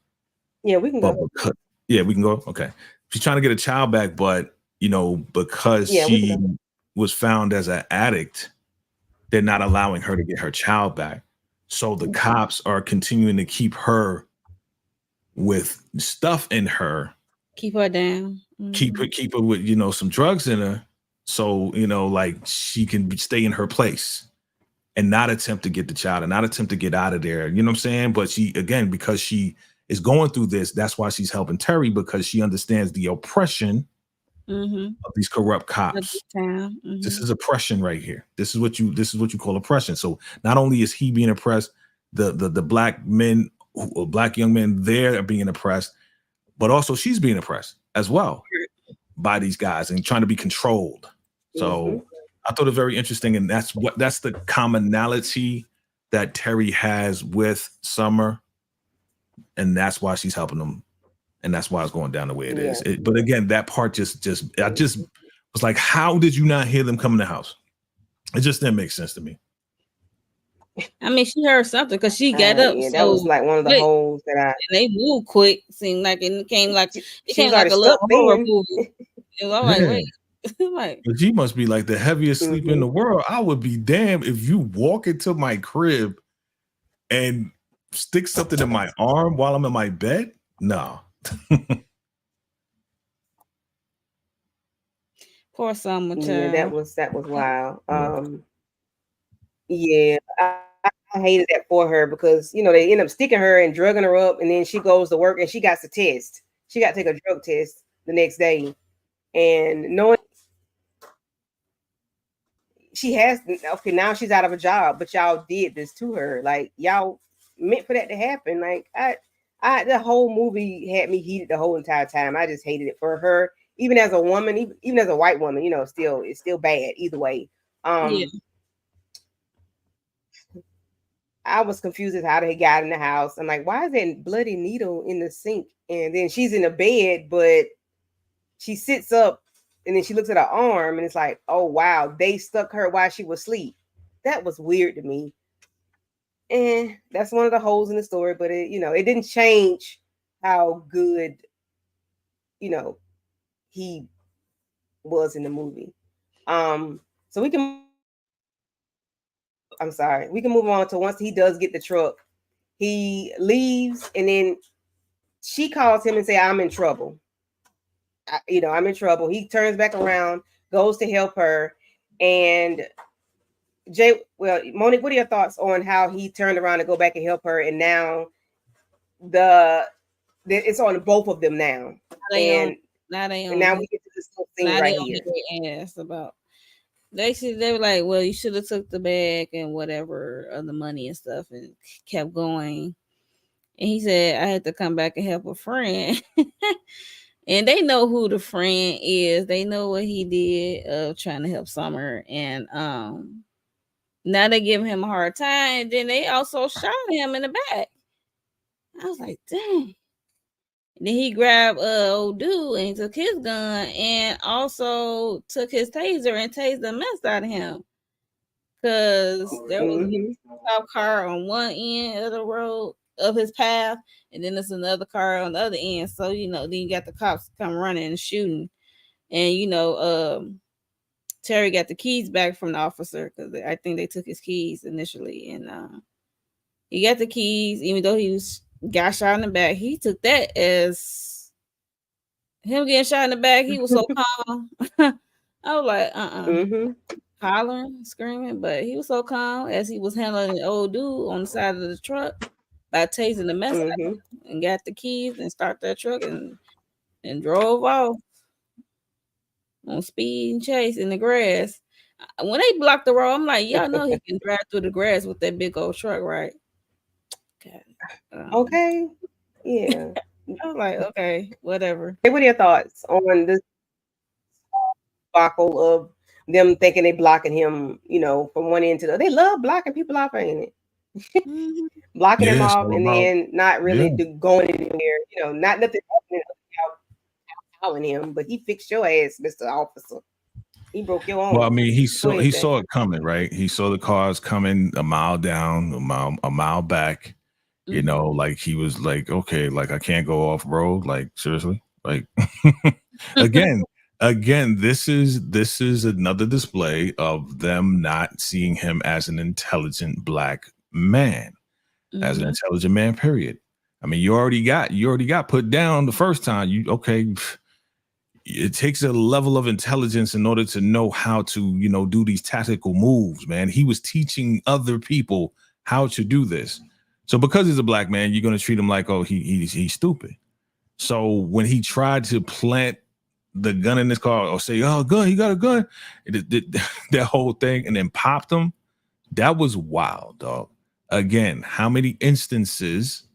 Yeah, we can but go. yeah, we can go. Okay, she's trying to get a child back, but because Yeah, we can she go. was found as an addict, they're not allowing her to get her child back. So the cops are continuing to keep her with stuff in her, Keep her down. Mhm. keep her with some drugs in her, so like she can stay in her place and not attempt to get the child and not attempt to get out of there. You know what I'm saying? But she, again, because she is going through this, that's why she's helping Terry, because she understands the oppression Mhm. of these corrupt At cops. this time. This Mhm. is oppression right here. This is what you call oppression. So not only is he being oppressed, the black men, or black young men, they're being oppressed, but also she's being oppressed as well by these guys and trying to be controlled. Mhm. So I thought it very interesting, and that's the commonality that Terry has with Summer, and that's why she's helping them, and that's why it's going down the way it Yeah. is. But again, that part I just was like, how did you not hear them come in the house? It just didn't make sense to me. I mean, she heard something because she got up Yeah, that was so like one of the quick. holes that And they moved quick. Seemed like it came like she was a already little stuck horror then. movie. And I'm like, Yeah. wait. I'm like, But she must be like the heaviest sleeper in the world. I would be damned if you walk into my crib and stick something in my arm while I'm in my bed. No. poor Summer Yeah, child. that was wild. Yeah. Yeah, I hated that for her because they end up sticking her and drugging her up, and then she goes to work and she got the test. She got to take a drug test the next day, and knowing she has okay, now she's out of a job, but y'all did this to her. Like y'all meant for that to happen. Like the whole movie had me heated the whole entire time. I just hated it for her, even as a woman, even as a white woman. Still it's still bad either way. Yeah. I was confused as how they got in the house. I'm like, why is that bloody needle in the sink? And then she's in the bed, but she sits up and then she looks at her arm and it's like, oh wow, they stuck her while she was asleep. That was weird to me. And that's one of the holes in the story, but it didn't change how good, he was in the movie. So we can move on to once he does get the truck, he leaves and then she calls him and say, I'm in trouble. I'm in trouble. He turns back around, goes to help her. And Monique, what are your thoughts on how he turned around to go back and help her? And now it's on both of them now. And now we get to this little scene right here. They asked about they were like, well, you should have took the bag and whatever of the money and stuff and kept going. And he said, I had to come back and help a friend. And they know who the friend is. They know what he did of trying to help Summer. And now they give him a hard time. And then they also shot him in the back. I was like, dang. And then he grabbed old dude and he took his gun and also took his taser and tased the mess out of him. Because there was a cop car on one end of the road of his path, and then there's another car on the other end. So then you got the cops come running and shooting, and Terry got the keys back from the officer because I think they took his keys initially, and he got the keys even though he got shot in the back. He took that as him getting shot in the back. He was so calm. I was like, hollering, screaming, but he was so calm as he was handling the old dude on the side of the truck by tasing the mess out of him and got the keys and started that truck and drove off on speed and chase in the grass. When they blocked the road, I'm like, y'all know he can drive through the grass with that big old truck, right? Okay. Yeah. I was like, okay, whatever. Hey, what are your thoughts on this debacle of them thinking they blocking him, you know, from one end to the other. They love blocking people off, ain't it? Mhm. Blocking them Yeah, it's off all and about then not yeah. really going anywhere, you know, not nothing happening calling him, but he fixed your ass, Mr. Officer. He broke your Well, I arm. mean, Go ahead, he Jay. saw it coming, right? He saw the cars coming a mile down, a mile back. You know, Mhm. like he was like, okay, like I can't go off road. Like seriously, like again, this is another display of them not seeing him as an intelligent black man, as an Mhm. intelligent man. Period. I mean, you already got put down the first time. You okay? It takes a level of intelligence in order to know how to, you know, do these tactical moves, man. He was teaching other people how to do this. So because he's a black man, you're going to treat him like, oh, he's stupid. So when he tried to plant the gun in his car or say, oh, gun, he got a gun, that whole thing, and then popped him, that was wild, dog. Again, how many instances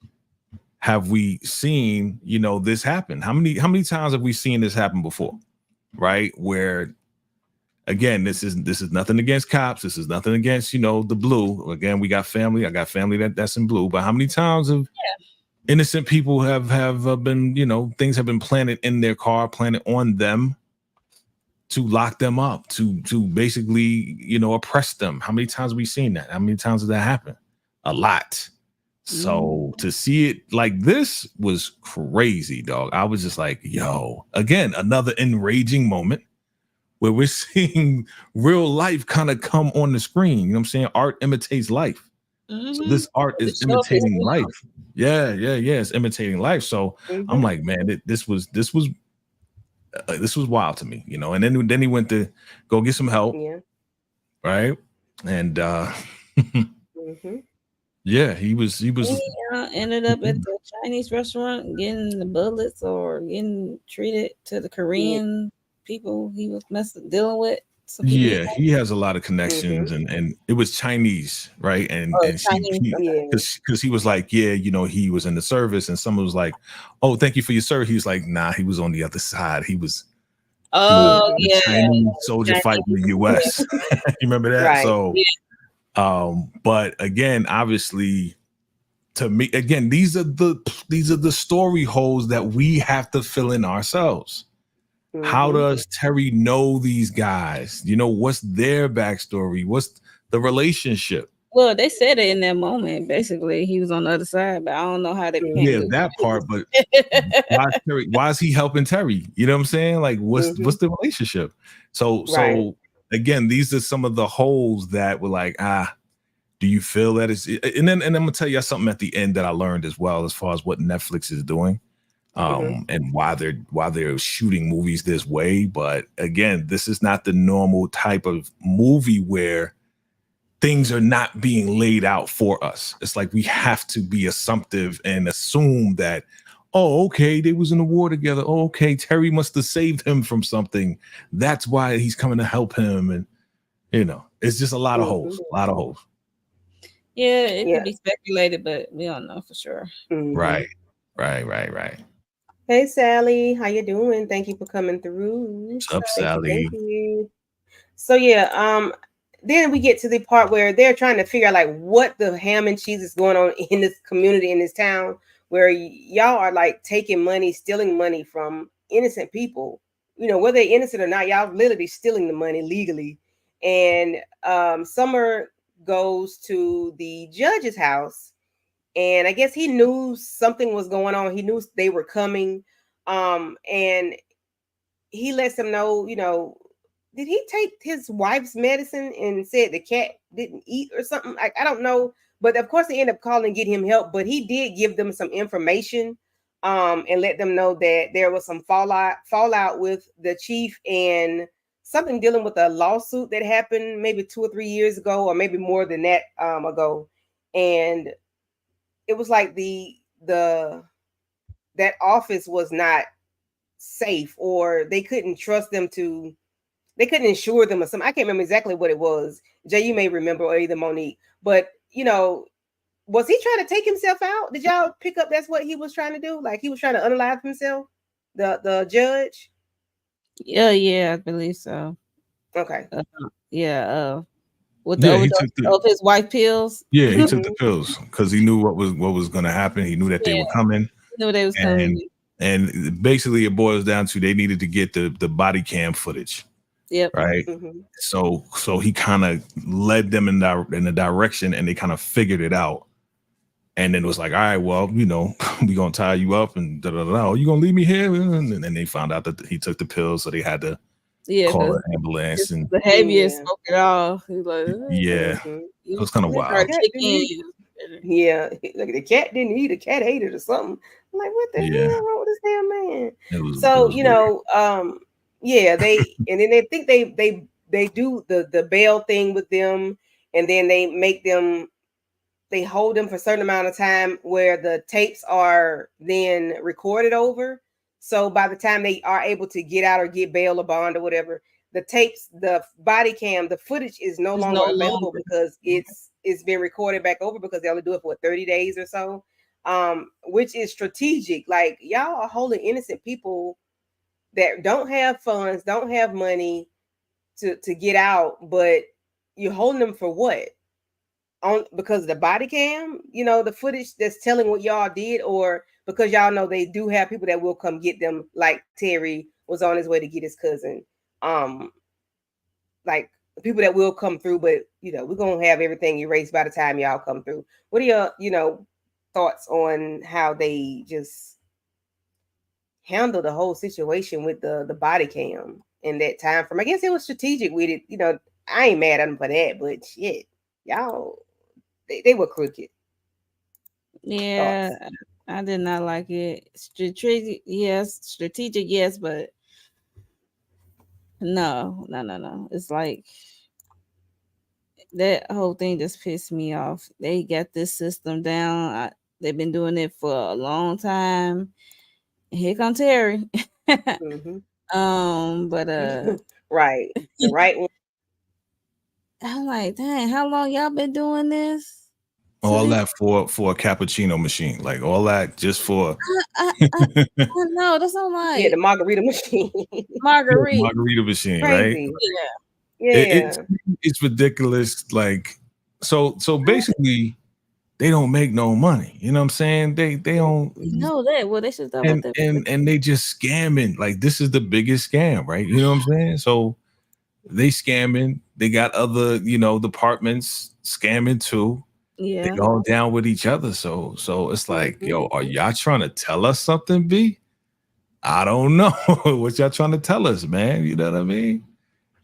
have we seen, you know, this happen? How many times have we seen this happen before? Right? Where again, this is nothing against cops. This is nothing against, you know, the blue. Again, we got family. I got family that's in blue. But how many times have innocent people have been, you know, things have been planted in their car, planted on them to lock them up, to basically, you know, oppress them? How many times have we seen that? How many times did that happen? A lot. So to see it like this was crazy, dog. I was just like, yo, again, another enraging moment where we're seeing real life kind of come on the screen. You know what I'm saying? Art imitates life. So Mhm. this art is Show up his imitating film. life. Yeah. It's imitating life. So I'm Mm-hmm. like, man, this was wild to me, you know. And then he went to go get some help, Yeah. right? And Mm-hmm. yeah, he was He ended up at the Chinese restaurant getting the bullets or getting treated to the Yeah. Korean people he was dealing with. Some people he yeah, he has a lot of connections, Mm-hmm. and it was Chinese, right? And Chinese. he Okay. Yeah. because he was like, yeah, you know, he was in the service, and someone was like, oh, thank you for your service. He was like, nah, he was on the other side. He was Oh the yeah, Chinese soldier fighting Chinese. the U.S. You remember that? Right. So, but again, obviously, to me, again, these are the story holes that we have to fill in ourselves. How Mm-hmm. does Terry know these guys? You know, what's their backstory? What's the relationship? Well, they said it in that moment. Basically, he was on the other side, but I don't know how they became Yeah, Mm-hmm. good that part, but friends. why is he helping Terry? You know what I'm saying? Like Mm-hmm. what's the relationship? Right. So again, these are some of the holes that were like, do you feel that it's and I'm gonna tell you something at the end that I learned as well as far as what Netflix is doing. Mm-hmm. And why they're shooting movies this way. But again, this is not the normal type of movie where things are not being laid out for us. It's like we have to be assumptive and assume that, oh, okay, they was in the war together. Oh, okay, Terry must have saved him from something. That's why he's coming to help him. And you know, it's just a lot of Mm-hmm. holes, a lot of holes. Yeah, it Yeah. could be speculated, but we don't know for sure. Mm-hmm. Right, right. Hey Sally, how you doing? Thank you for coming through. What's up, Thank you, thank Sally? you. So yeah, then we get to the part where they're trying to figure out like what the ham and cheese is going on in this community, in this town, where y'all are like taking money, stealing money from innocent people. You know, whether they're innocent or not, y'all literally stealing the money legally. And Summer goes to the judge's house, and I guess he knew something was going on. He knew they were coming. And he lets them know, you know, did he take his wife's medicine and said the cat didn't eat or something? Like, I don't know. But of course they end up calling and get him help. But he did give them some information and let them know that there was some fallout with the chief and something dealing with a lawsuit that happened maybe 2 or 3 years ago, or maybe more than that ago. And it was like the that office was not safe, or they couldn't trust them to, they couldn't insure them or something. I can't remember exactly what it was. Jay, you may remember, or either Monique. But you know, was he trying to take himself out? Did y'all pick up that's what he was trying to do? Like he was trying to unalive himself, the judge? Yeah, I believe so. Okay. With the Yeah, he overdose took the of his white pills. yeah he took the Mhm. pills because he knew what was going to happen. He knew that they Yeah, were coming, knew they was and coming. and basically it boils down to they needed to get the body cam footage, Yep. right? Mhm. So he kind of led them in the direction, and they kind of figured it out. And then it was like, all right, well, we gonna tie you up and da da da. You gonna leave me here? And then they found out that he took the pills, so they had to Yeah, call because an ambulance. it's And the heaviest Yeah. smoke it all. He's like, yeah, Mhm. it was kind of you Like start wild. the cat didn't eat. kicking. Yeah, like the cat didn't eat. The cat ate it or something. I'm like, what the Yeah, hell wrong with this damn man? it So was weird. yeah, and then they think they do the bail thing with them, and then they hold them for a certain amount of time where the tapes are then recorded over. So by the time they are able to get out or get bail or bond or whatever, the tapes, the body cam, the footage is no It's longer no available longer. because it's been recorded back over because they only do it for 30 days or so. Which is strategic. Like y'all are holding innocent people that don't have funds, don't have money to get out, but you're holding them for what? On because of the body cam, the footage that's telling what y'all did, or because y'all know they do have people that will come get them, like Terry was on his way to get his cousin. Um, like people that will come through, but we're gonna have everything erased by the time y'all come through. What are your, thoughts on how they just handle the whole situation with the body cam in that time frame? I guess it was strategic with it. I ain't mad at them for that, but shit, y'all, they were crooked. Yeah, Thoughts? I did not like it. Strategic, yes, but no, no, no, no. It's like that whole thing just pissed me off. They got this system down. They've been doing it for a long time. Here come Terry. Mm-hmm. But Right. The right one. I'm like, dang, how long y'all been doing this? To All this, that for a cappuccino machine, like all that just for I know that's not Yeah, the like margarita machine. Marguerite. margarita machine, right? Crazy. Yeah, It, it's Yeah. it's ridiculous. Like so basically they don't make no money. You know what I'm saying? They don't you know that. Well, they should start about and that. and and they just scamming. Like this is the biggest scam, right? You know what I'm saying? So they scamming. They got other, departments scamming too. They Yeah. all down with each other. So it's like, Mm-hmm. yo, are y'all trying to tell us something, B? I don't know what y'all trying to tell us, man. You know what I mean?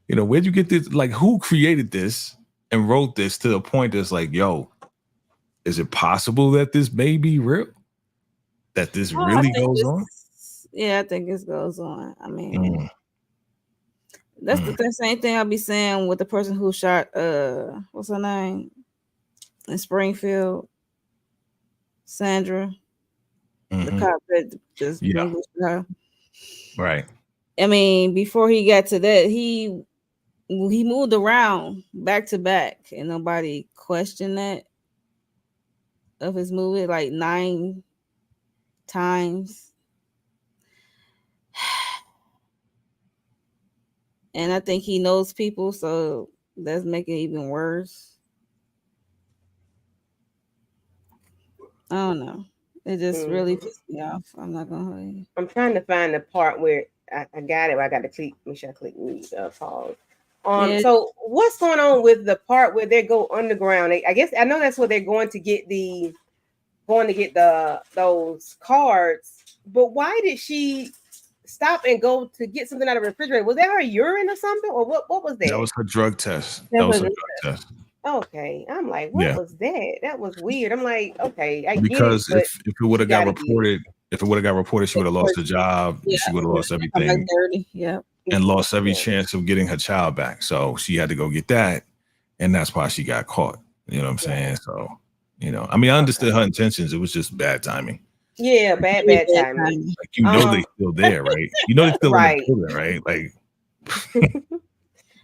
Where'd you get this? Like, who created this and wrote this to the point that's like, yo, is it possible that this may be real? That this Oh, I really think goes on? it's I think it goes on. I mean, Mm, that's mm. the same thing I'll be saying with the person who shot what's her name in Springfield, Sandra, the Mhm. cop that just Yeah, vanquished her. right. I mean, before he got to that, he moved around back to back, and nobody questioned that of his movie like 9 times. And I think he knows people, so that's making it even worse. I don't know. It just really Mm-hmm. pissed me off. I'm not gonna hold you. I'm trying to find the part where I got it. I got to click. Make sure I click mute. Pause. Yeah, So what's going on with the part where they go underground? I guess I know that's where they're going to get those cards. But why did she stop and go to get something out of the refrigerator? Was that her urine or something, or what was That that? was her drug test. That that's was what her it drug test. Okay, I'm like, what Yeah, was that? That was weird. I'm like, okay, I get it, because but if it would she have got got to get it. reported, she would have lost her job. Yeah, She would have lost come back everything dirty. Yeah. and lost every Yeah. chance of getting her child back. So she had to go get that, and that's why she got caught. You know what I'm saying? Right. So, I mean, I understood Okay. her intentions. It was just bad timing. Yeah, Really bad bad timing. timing. Like, they Um, still there, right? They still in the right. building, right? Like,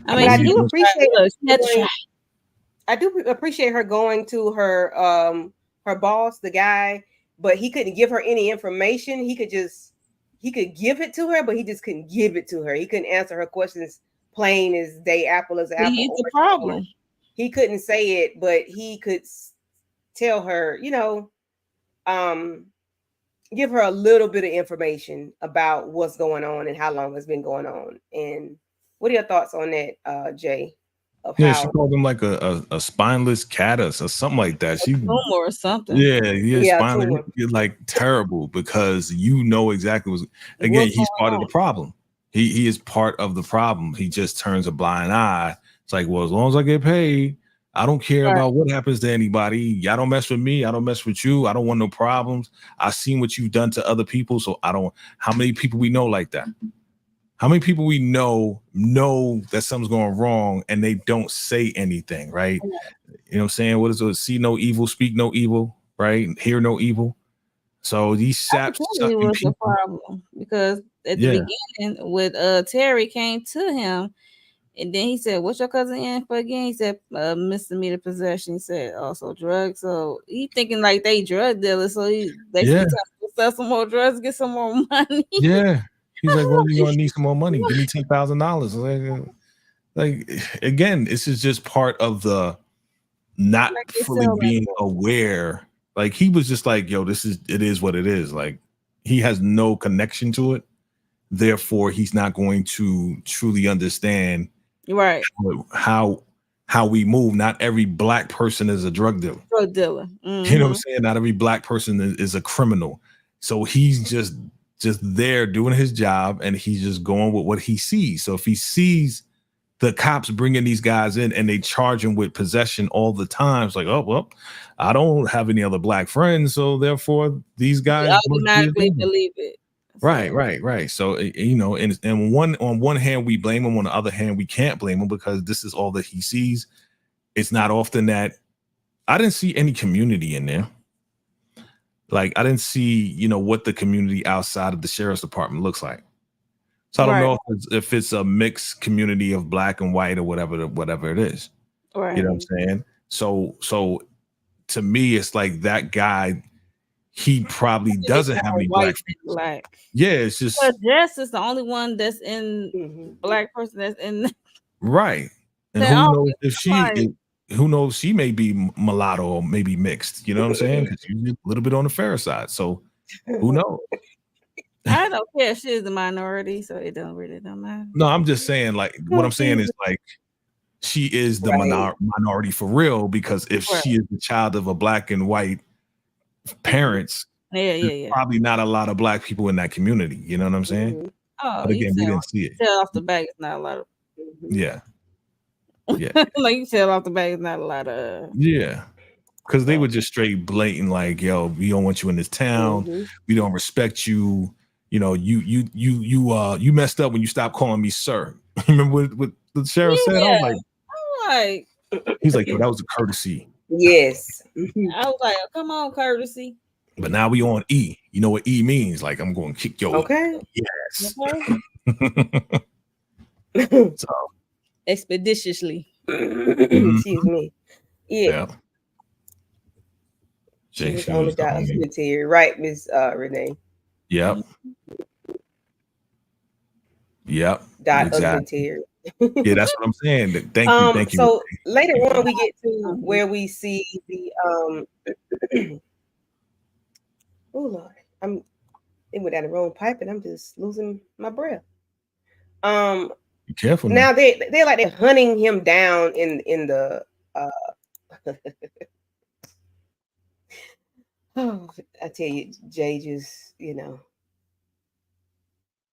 I But mean, I she we had do to just, try. appreciate Look, she her had to going. try. I do appreciate her going to her boss, the guy, but he couldn't give her any information. He could give it to her, but he just couldn't give it to her. He couldn't answer her questions plain as day, apple as apple. He's the orange as problem. orange. He couldn't say it, but he could tell her, give her a little bit of information about what's going on and how long it's been going on. And what are your thoughts on that, Jay? Of Yeah, she how called him like a spineless caddis or something like that. She Tumor or something. yeah, spineless. tumor. You're like terrible because you know exactly what's again, What's he's part of going the problem. He is part of the problem. He just turns a blind eye. It's like, well, as long as I get paid, I don't care Right. about what happens to anybody. Y'all don't mess with me. I don't mess with you. I don't want no problems. I've seen what you've done to other people. So I don't. How many people we know like that? How many people we know that something's going wrong and they don't say anything, right? You know what I'm saying? What is it? See no evil, speak no evil, right? Hear no evil. So these saps Opportunity was the problem because at the beginning, with Terry came to him, and then he said, "What's your cousin in for again?" He said, "Misdemeanor possession." He said, "Also drugs." So he thinking like they drug dealers. So he basically trying to sell some more drugs, get some more money. Yeah. He's like, well, you're gonna need some more money. Give me $10,000. Like again, this is just part of the not fully being aware. Like he was just like, yo, it is what it is. Like he has no connection to it. Therefore, he's not going to truly understand right how we move. Not every black person is a drug dealer. Mm-hmm. You know what I'm saying? Not every black person is a criminal. So he's just there doing his job and he's just going with what he sees. So if he sees the cops bringing these guys in and they charge him with possession all the time, it's like, oh, well, I don't have any other black friends. So therefore these guys automatically believe it. Right. So, and on one hand, we blame him. On the other hand, we can't blame him because this is all that he sees. It's not often that I didn't see any community in there. Like I didn't see, what the community outside of the sheriff's department looks like. So I don't know if it's a mixed community of black and white or whatever it is. Right. You know what I'm saying? So to me, it's like that guy, he probably doesn't have any black. Yeah, it's just Jess is the only one that's in black person that's in right. And who knows she may be mulatto or maybe mixed, you know what I'm saying? Because she's a little bit on the fair side. So who knows? I don't care if she's a minority, so it don't matter. No, I'm just saying, like, what I'm saying is like she is the minority for real, because if she is the child of a black and white parents, there's probably not a lot of black people in that community. You know what I'm saying? Oh, but again, we didn't see it. Tell off the bag, it's not a lot of. Yeah. Like you tell off the bag, it's not a lot of. Yeah. Because they were just straight blatant, like, yo, we don't want you in this town. We don't respect you. You know, you messed up when you stopped calling me sir. Remember what the sheriff said? I was like, he's like, yo, that was a courtesy. Yes. I was like, come on, courtesy. But now we on E. You know what E means? Like, I'm going to kick your yes. So expeditiously. Excuse me. Yeah. She's on the documentary, right, Miss Renee? Yep. Documentary. Yeah, that's what I'm saying. Thank you. So later on, we get to where we see the oh Lord, it went down the wrong pipe, and I'm just losing my breath. Be careful. Now they're hunting him down in the. Oh, I tell you, Jay, just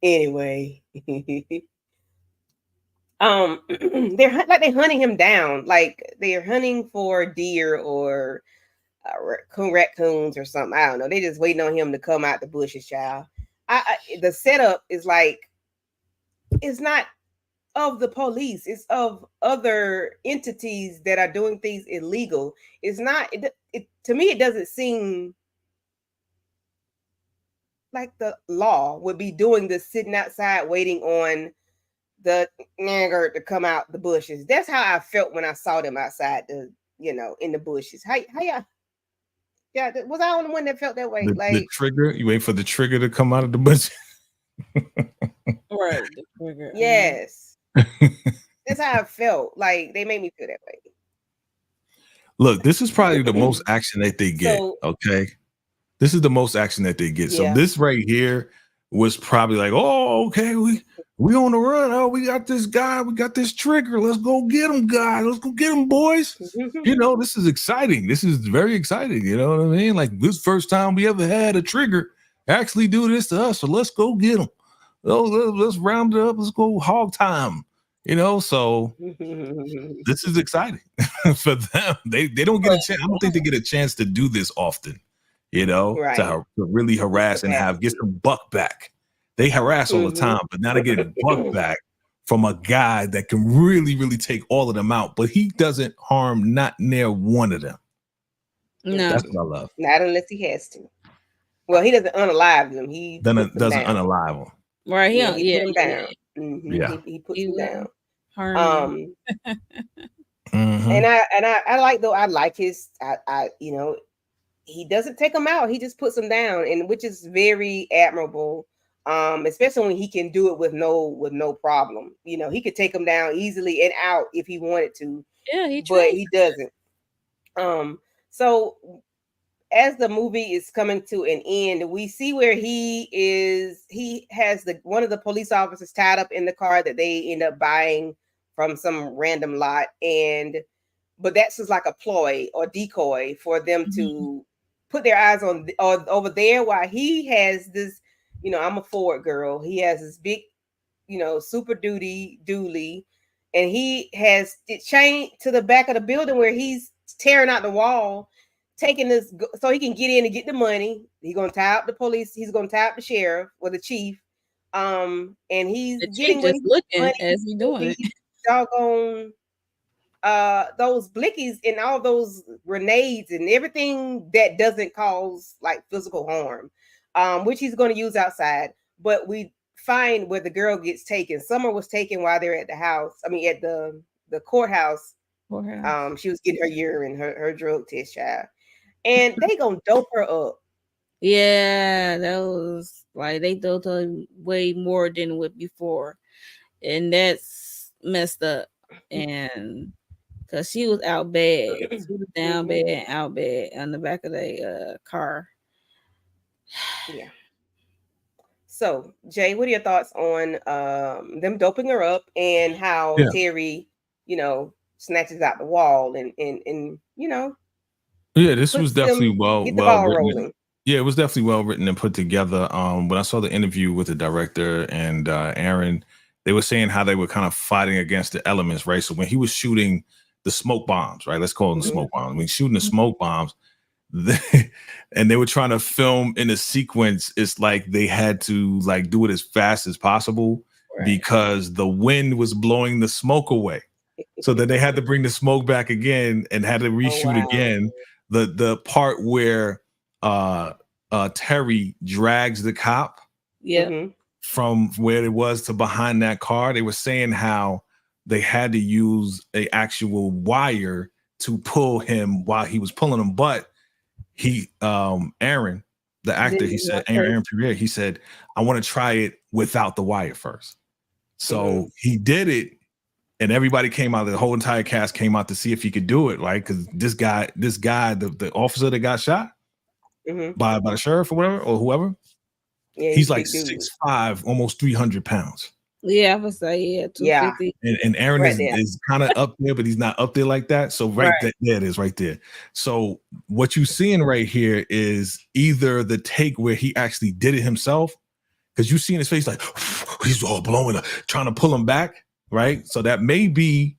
Anyway, they're hunting him down, like they're hunting for deer or raccoons or something. I don't know. They're just waiting on him to come out the bushes, child. The setup is like, it's not of the police, it's of other entities that are doing things illegal. It's not. To me, it doesn't seem like the law would be doing this, sitting outside waiting on the nigger to come out the bushes. That's how I felt when I saw them outside in the bushes. How y'all? Yeah, was I the only one that felt that way? The trigger, you wait for the trigger to come out of the bush. Right, the trigger. Yes. That's how I felt. Like they made me feel that way. Look, this is probably the most action that they get. So Okay. This is the most action that they get. So yeah. this right here was probably like, oh, okay, we on the run. Oh, we got this guy, we got this trigger. Let's go get him, guys. Let's go get him, boys. You know, this is exciting. This is very exciting. You know what I mean? Like this first time we ever had a trigger actually do this to us. So let's go get him. Let's round it up. Let's go hog time. You know, so this is exciting for them. They don't get a chance. I don't think they get a chance to do this often. You know, Right. to really harass and get some buck back. They harass all the time, but now they get buck back from a guy that can really, really take all of them out. But he doesn't harm not near one of them. No, That's what I love. Not unless he has to. Well, he doesn't unalive them. He Then doesn't down. Unalive them. right? He put them down. Yeah. He puts them down. Harm. And I like though. I like his. I you know. He doesn't take them out. He just puts them down, and which is very admirable. Especially when he can do it with no problem. You know, he could take them down easily and out if he wanted to. Yeah, but he doesn't. So as the movie is coming to an end, we see where he has one of the police officers tied up in the car that they end up buying from some random lot, but that's just like a ploy or decoy for them to put their eyes on over there while he has this, you know, I'm a Ford girl. He has this big, you know, super dually, and he has it chained to the back of the building where he's tearing out the wall, taking this so he can get in and get the money. He's gonna tie up the police. He's gonna tie up the sheriff or the chief. And he's getting just looking money as he doing it. Doggone. Those blickies and all those grenades and everything that doesn't cause like physical harm, which he's going to use outside. But we find where the girl gets taken. Summer was taken while they're at the house. I mean, at the courthouse. She was getting her urine, her drug test, child, and they gonna dope her up. Yeah, that was like they doped her way more than what before, and that's messed up. And because she was out bad. She was down bad and out bad on the back of the car. Yeah. So, Jay, what are your thoughts on them doping her up and how Terry, you know, snatches out the wall and you know. Yeah, this was definitely well written. Rolling. Yeah, it was definitely well written and put together. When I saw the interview with the director and Aaron, they were saying how they were kind of fighting against the elements, right? So when he was shooting the smoke bombs, right? Let's call them the smoke bombs. When shooting the smoke bombs, and they were trying to film in a sequence, it's like they had to like do it as fast as possible because the wind was blowing the smoke away. So that they had to bring the smoke back again and had to reshoot again. The part where Terry drags the cop from where it was to behind that car, they were saying how they had to use an actual wire to pull him while he was pulling him. But he, Aaron, the actor, he said, Aaron Pierre, he said, I want to try it without the wire first. So he did it, and everybody came out, the whole entire cast came out to see if he could do it, right? Because this guy, the officer that got shot by the sheriff or whatever, or whoever, he's like 6'5", almost 300 pounds. Yeah, I would say 250. And Aaron is kind of up there, but he's not up there like that. So there it is right there. So what you're seeing right here is either the take where he actually did it himself, because you see in his face like he's all blowing up, trying to pull him back, right? So that may be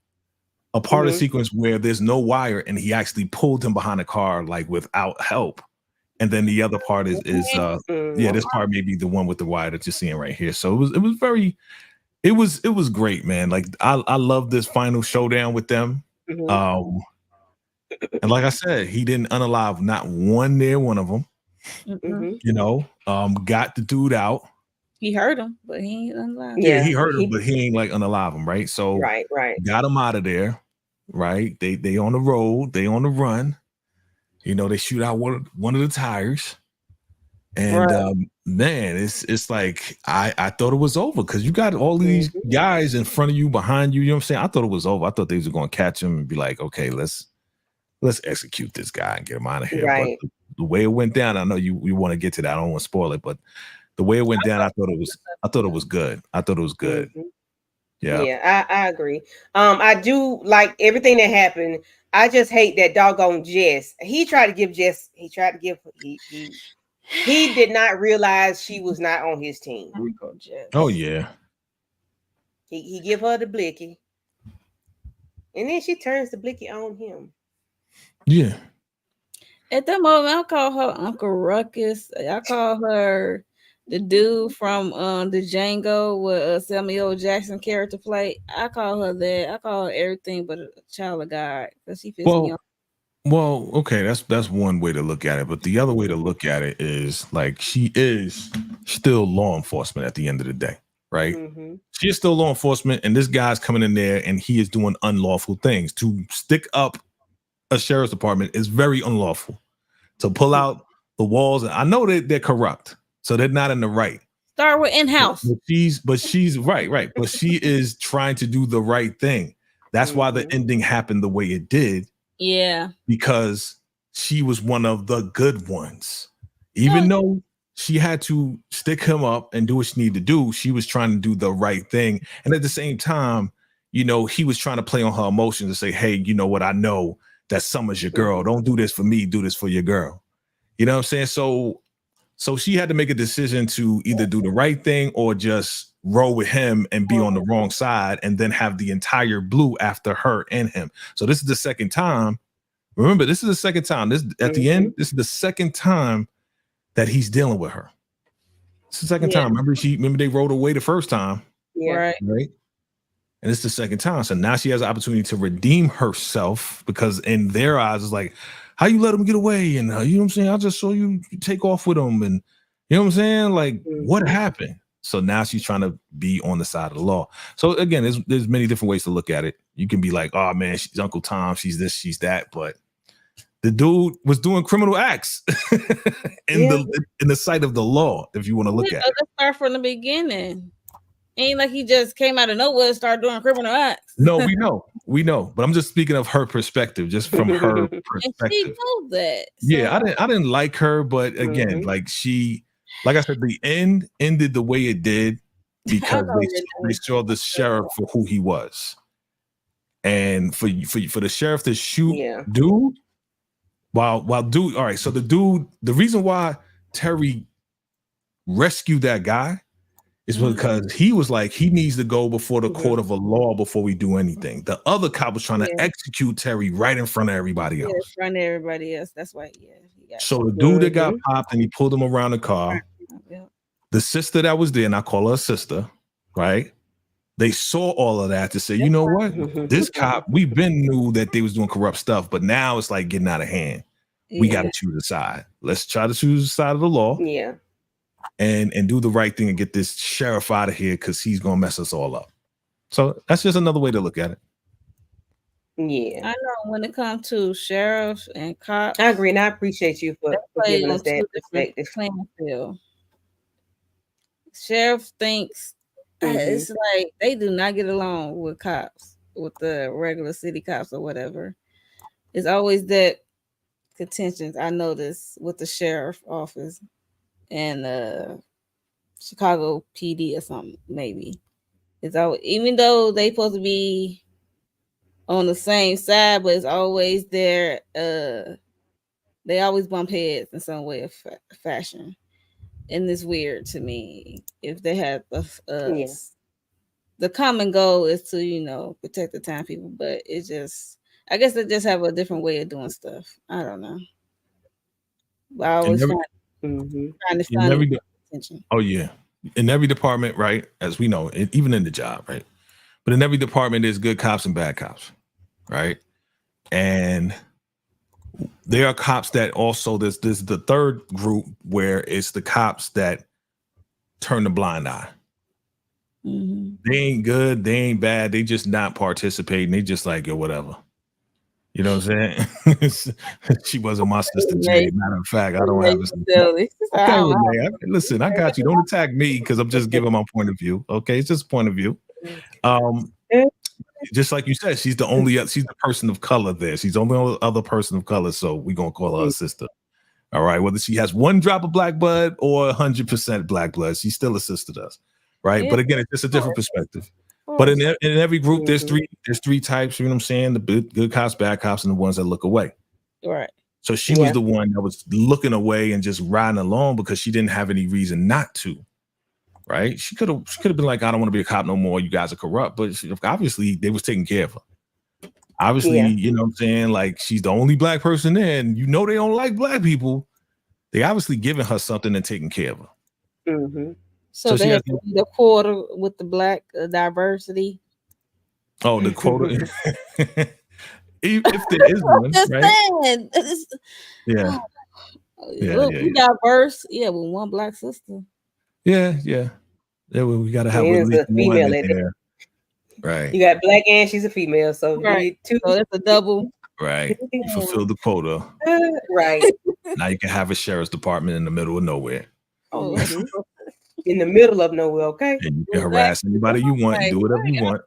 a part of the sequence where there's no wire and he actually pulled him behind the car like without help. And then the other part is this part may be the one with the wire that you're seeing right here. So it was great, man. Like I love this final showdown with them. And like I said, he didn't unalive not one of them. You know, got the dude out. He hurt him, but he ain't unalive. Yeah, he hurt him, but he ain't like unalive him, right? So got him out of there, right? They on the road, they on the run. You know, they shoot out one of the tires. And man, it's like I thought it was over because you got all these guys in front of you, behind you. You know what I'm saying? I thought it was over. I thought they were going to catch him and be like, okay, let's execute this guy and get him out of here. Right. But the way it went down, I know you want to get to that. I don't want to spoil it, but the way it went down, I thought it was good. I thought it was good. Yeah, I agree. I do like everything that happened. I just hate that doggone Jess. He tried to give he did not realize she was not on his team. Oh yeah. He give her the blicky. And then she turns the blicky on him. Yeah. At that moment, I call her Uncle Ruckus. I call her the dude from the Django with Samuel L. Jackson character play. I call her that. I call her everything but a child of God because she fits me on. Well, okay, that's one way to look at it, but the other way to look at it is like she is still law enforcement at the end of the day, right? She is still law enforcement, and this guy's coming in there and he is doing unlawful things. To stick up a sheriff's department is very unlawful. To pull out the walls, and I know that they're corrupt, so they're not in the right. Start with in-house. But she's right. But she is trying to do the right thing. That's why the ending happened the way it did. Yeah. Because she was one of the good ones. Even though she had to stick him up and do what she needed to do, she was trying to do the right thing. And at the same time, you know, he was trying to play on her emotions and say, hey, you know what? I know that Summer's your girl. Don't do this for me. Do this for your girl. You know what I'm saying? So she had to make a decision to either do the right thing or just roll with him and be on the wrong side and then have the entire blue after her and him. So this is the second time. Remember, this is the second time. This at the end, this is the second time that he's dealing with her. It's the second time. Remember they rode away the first time. Right. And it's the second time. So now she has an opportunity to redeem herself because in their eyes, it's like, how you let him get away? And you know what I'm saying? I just saw you take off with him. And you know what I'm saying? Like, what happened? So now she's trying to be on the side of the law. So again, there's many different ways to look at it. You can be like, oh man, she's Uncle Tom, she's this, she's that. But the dude was doing criminal acts in the sight of the law, if you want to look at it. Let's start from the beginning. Ain't like he just came out of nowhere and started doing criminal acts. No, we know. But I'm just speaking of her perspective, just from her perspective. And she knows that. So. Yeah, I didn't like her, but again, like I said, the end ended the way it did because they saw the sheriff for who he was. And for the sheriff to shoot dude, while dude, all right, so the reason why Terry rescued that guy is because he was like, he needs to go before the court of a law before we do anything. The other cop was trying to execute Terry right in front of everybody else. In front of everybody else. That's why, So the dude that got popped and he pulled him around the car, the sister that was there, and I call her a sister, right? They saw all of that to say, you know what? This cop, we've been knew that they was doing corrupt stuff, but now it's like getting out of hand. We got to choose a side. Let's try to choose the side of the law. Yeah. And do the right thing and get this sheriff out of here because he's gonna mess us all up. So that's just another way to look at it. Yeah, I know when it comes to sheriffs and cops, I agree, and I appreciate you for giving us that perspective. Sheriff thinks it's like they do not get along with cops, with the regular city cops or whatever. It's always that contentions I notice with the sheriff office and Chicago PD or something, maybe. It's always, even though they supposed to be on the same side, but it's always there. They always bump heads in some way of fashion, and it's weird to me. If they have the common goal is to protect the town people, but it's just, I guess they just have a different way of doing stuff. I don't know. But I always trying to find attention. Oh yeah, in every department, right? As we know, even in the job, right? But in every department, there's good cops and bad cops, right? And there are cops that also there's the third group where it's the cops that turn the blind eye. They ain't good, they ain't bad, they just not participating. They just like, yo, whatever. You know what I'm saying? She wasn't my sister, Jay. Matter of fact, I don't have a sister. Silly. Okay, Renee. Listen, I got you. Don't attack me because I'm just giving my point of view. Okay, it's just a point of view. Just like you said, she's the person of color there. She's the only other person of color, so we're gonna call her a sister. All right, whether she has one drop of black blood or 100% black blood, she's still a sister to us, right? Yeah. But again, it's just a different perspective. But in every group, there's three types. You know what I'm saying? The good cops, bad cops, and the ones that look away. Right. So she was the one that was looking away and just riding along because she didn't have any reason not to. Right? She could have been like, I don't want to be a cop no more. You guys are corrupt. But obviously, they was taking care of her. Obviously, you know what I'm saying? Like, she's the only black person there, and you know they don't like black people. They obviously giving her something and taking care of her. Mm-hmm. So they have the quota with the black diversity. Oh, the quota. If there is one, right? Yeah. Look, we diverse. Yeah, with one black sister. Yeah. We gotta have at least one in there. Right. You got black and she's a female, so you need two. So that's a double. Right. You fulfill the quota. Right. Now you can have a sheriff's department in the middle of nowhere. Oh, in the middle of nowhere, okay? And you can harass anybody you want, do whatever you want.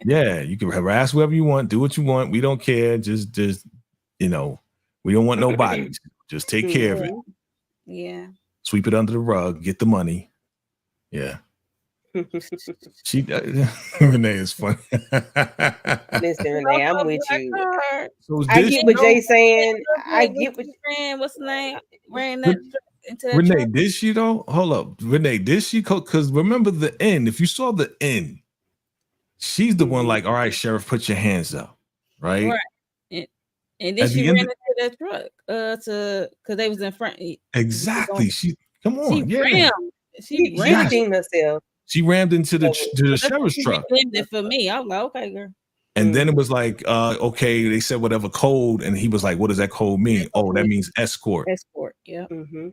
Yeah, you can harass whoever you want, do what you want. We don't care. Just you know, we don't want no bodies. Just take care of it. Yeah. Sweep it under the rug, get the money. Yeah. She Renee is funny. Listen, Renee, I'm with you. So I get what Jay's saying. I get what what's the name? Ran that into that Renee, truck? did she though? Hold up. Renee, did she? Because remember the end. If you saw the end, she's the one like, all right, Sheriff, put your hands up. Right. And then she ran into that truck because they was in front. Exactly. She come on. She rammed herself. She rammed into the sheriff's truck. It for me. I was like, okay, girl. And then it was like, okay, they said whatever code, and he was like, what does that code mean? Oh, that means escort. Escort, yeah. Mm-hmm.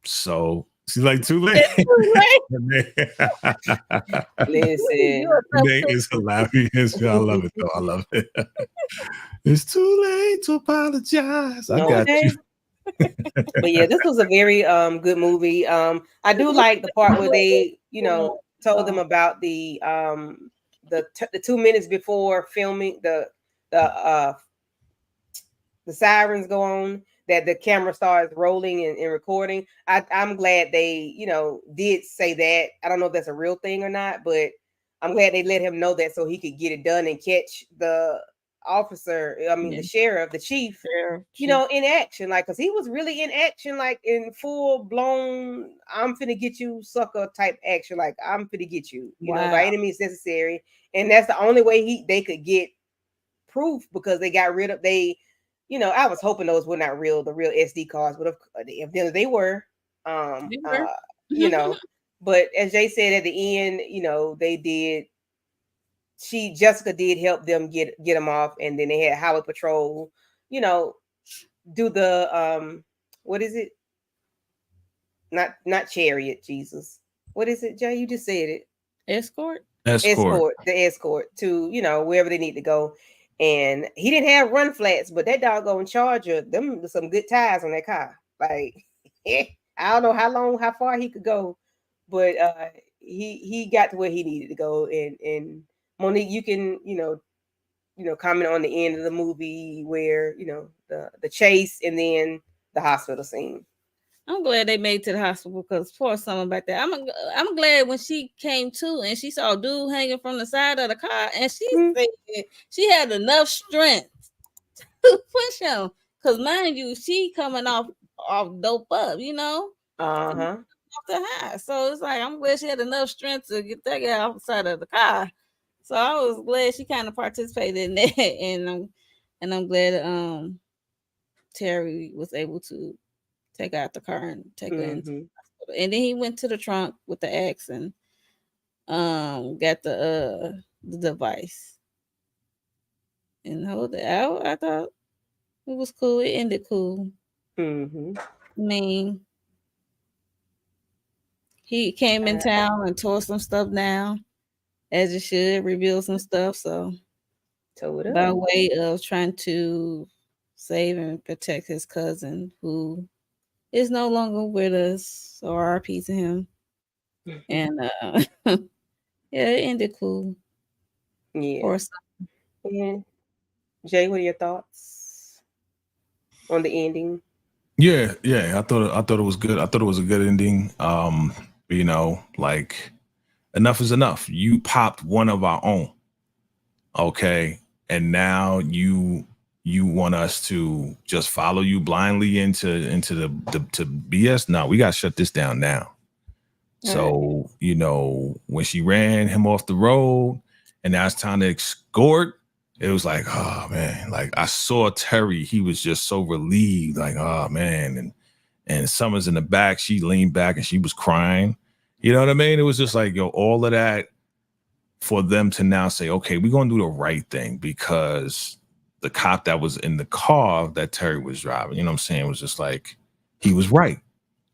So she's like, too late. Listen, Renee is hilarious. I love it though. I love it. It's too late to apologize. I got you. But yeah, this was a very good movie. I do like the part where they, told them about the 2 minutes before filming the sirens go on, that the camera starts rolling and recording. I'm glad they, did say that. I don't know if that's a real thing or not, but I'm glad they let him know that so he could get it done and catch the officer, the sheriff, the chief, in action, like, because he was really in action, like in full blown I'm finna get you sucker type action, like I'm finna get you, by any means necessary. And that's the only way they could get proof, because they got rid of I was hoping those were not the real SD cards, but if they were, but as Jay said at the end, they did. Jessica did help them get them off, and then they had Highway Patrol, do the what is it? Not chariot, Jesus. What is it, Jay? You just said it. Escort. The escort to wherever they need to go. And he didn't have run flats, but that doggone Charger, them some good tires on that car. Like, I don't know how far he could go, but he got to where he needed to go. And Monique, you can, comment on the end of the movie where, the chase and then the hospital scene. I'm glad they made it to the hospital, because poor someone back there. I'm glad when she came to and she saw a dude hanging from the side of the car, and she said she had enough strength to push him. Because mind you, she coming off dope up, off the high. So it's like, I'm glad she had enough strength to get that guy off the side of the car. So I was glad she kind of participated in that, and I'm glad Terry was able to take out the car and take her into the hospital. And then he went to the trunk with the axe and got the device and hold it out. I thought it was cool. It ended cool. I mean, he came in town and tore some stuff down, as it should, revealed some stuff. So Told up. by way of trying to save and protect his cousin who is no longer with us. So RP to him. And yeah, it ended cool. Yeah. Or something. And Jay, what are your thoughts on the ending? Yeah, I thought it was good. I thought it was a good ending. You know, like enough is enough. You popped one of our own. Okay. And now you want us to just follow you blindly into the to BS. No, we gotta shut this down now. So, you know, when she ran him off the road and now it's time to escort, it was like, oh man, like I saw Terry, he was just so relieved, like, oh man. And Summer's in the back, she leaned back and she was crying. You know what I mean? It was just like, yo, all of that for them to now say, okay, we're gonna do the right thing because the cop that was in the car that Terry was driving, you know what I'm saying, was just like, he was right.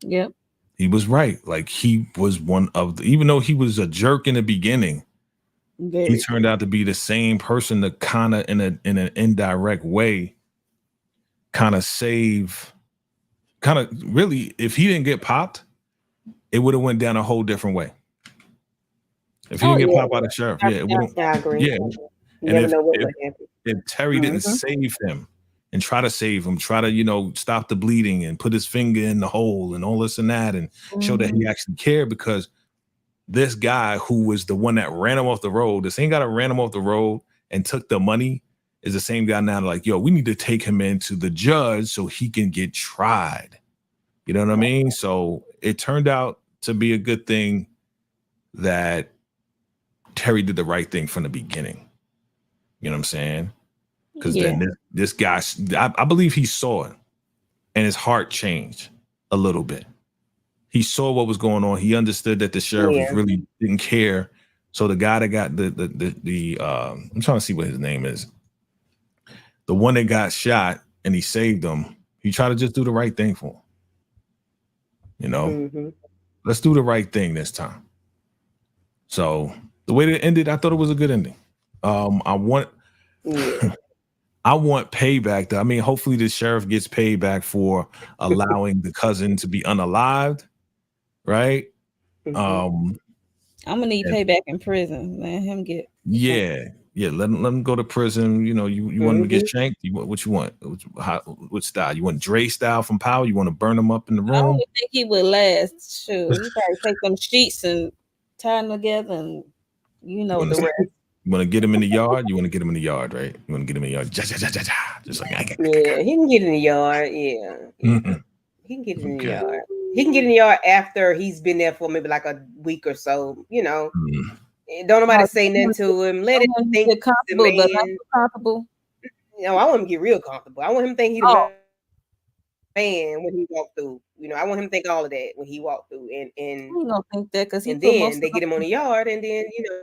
Yep. He was right. Like he was one of the, even though he was a jerk in the beginning, he turned out to be the same person to kind of in an indirect way kind of save, kind of really, if he didn't get popped, it would have went down a whole different way. If he didn't get popped by the sheriff, yeah, it wouldn't. I agree. Yeah. You And never know what would happen. if Terry didn't save him and try to save him, try to, you know, stop the bleeding and put his finger in the hole and all this and that and show that he actually cared, because this guy who was the one that ran him off the road, the same guy that ran him off the road and took the money is the same guy now like, yo, we need to take him into the judge so he can get tried. You know what I mean? So it turned out to be a good thing that Terry did the right thing from the beginning. You know what I'm saying? Because then this guy, I believe he saw it and his heart changed a little bit. He saw what was going on. He understood that the sheriff really didn't care. So the guy that got the I'm trying to see what his name is. The one that got shot and he saved him. He tried to just do the right thing for him. You know, let's do the right thing this time. So the way that it ended, I thought it was a good ending. I want payback. I mean, hopefully the sheriff gets paid back for allowing the cousin to be unalived, right? I'm gonna need payback in prison. Let him get. Let him go to prison. You know, you want him to get shanked. What you want? What style? You want Dre style from Power? You want to burn him up in the room? I don't think he would last. Sure, he probably take them sheets and tie them together, and you know the rest. You want to get him in the yard? You want to get him in the yard, right? You want to get him in the yard. Just like he can get in the yard. Yeah. He can get in the yard. He can get in the yard after he's been there for maybe like a week or so, you know. Don't nobody say nothing to him. Let him think he's the comfortable. You know, I want him to get real comfortable. I want him to think he's the man when he walked through. You know, I want him to think all of that when he walked through. And he don't think that because then they get him on the yard, and then you know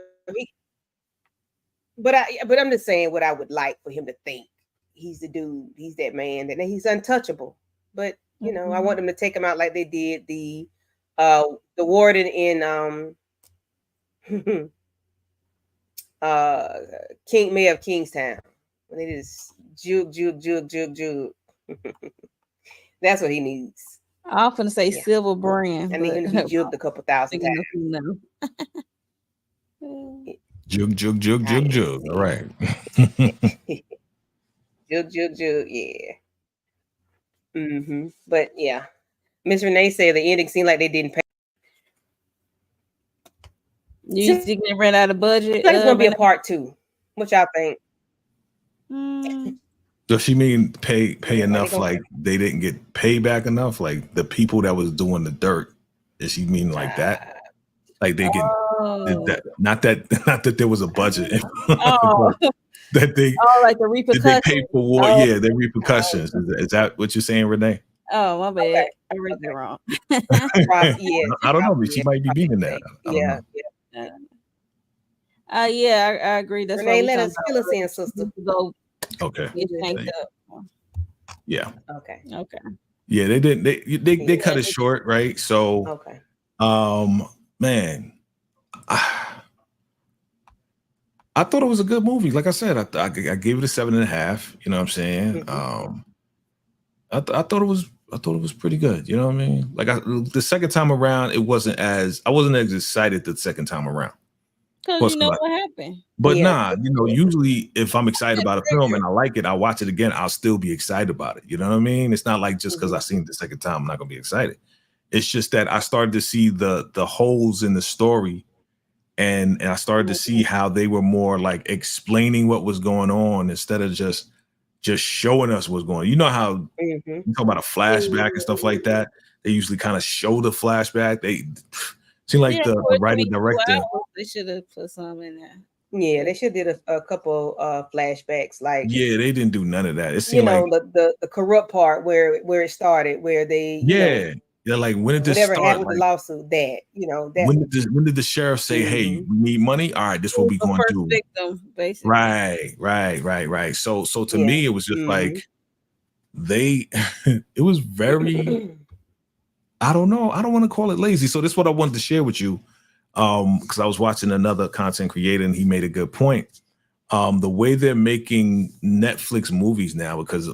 But I'm just saying what I would like for him to think. He's the dude. He's that man. That he's untouchable. But you know, I want them to take him out like they did the warden in Mayor of Kingstown. When they just juke. That's what he needs. I'm finna say Silver Brand. I need him to be juked a couple thousand times. Jug. All right. Jug, yeah. But yeah, Miss Renee said the ending seemed like they didn't pay. You think they ran out of budget? Like it's gonna be a part 2. What y'all think? Does she mean pay enough? Like they didn't get payback enough? Like the people that was doing the dirt? Does she mean like that? Like they get not that there was a budget. That they like the repercussions. Did they pay for war? Yeah, the repercussions. Is that what you're saying, Renee? Oh, my bad. Okay. I read it wrong. I don't know. She might be meaning that. I agree. That's Renee, let us fill us in, sister. Okay. Yeah. Okay. Yeah, they didn't. They cut it short, right? So, man, I thought it was a good movie. Like I said, I gave it a 7.5. You know what I'm saying? Mhm. I thought it was pretty good. You know what I mean? Like the second time around, I wasn't as excited the second time around. Because Plus, you know what happened. but Yeah. nah, usually if I'm excited about a film and I like it, I watch it again, I'll still be excited about it. You know what I mean? It's not like just because I Mhm. seen it the second time, I'm not gonna be excited. It's just that I started to see the holes in the story, and I started to see how they were more like explaining what was going on instead of just showing us what's going on. You know how Mhm. you talk about a flashback and stuff like that. They usually kind of show the flashback. They seem like Yeah, the for writer 22 director. hours, they should have put some in there. Yeah, they should did a couple flashbacks, like Yeah, they didn't do none of that. It seemed like the corrupt part where it started, where they yeah, yeah. Like when did this whatever happened start? with the Like lawsuit, that was. when did the sheriff say, "Hey, Mhm. we need money. All right, this is what Who's we the going to first do." victim, basically. Right. So to Yeah. me, it was just Mhm. like they. It was very. I don't know. I don't want to call it lazy. So this is what I wanted to share with you, because I was watching another content creator and he made a good point. The way they're making Netflix movies now, because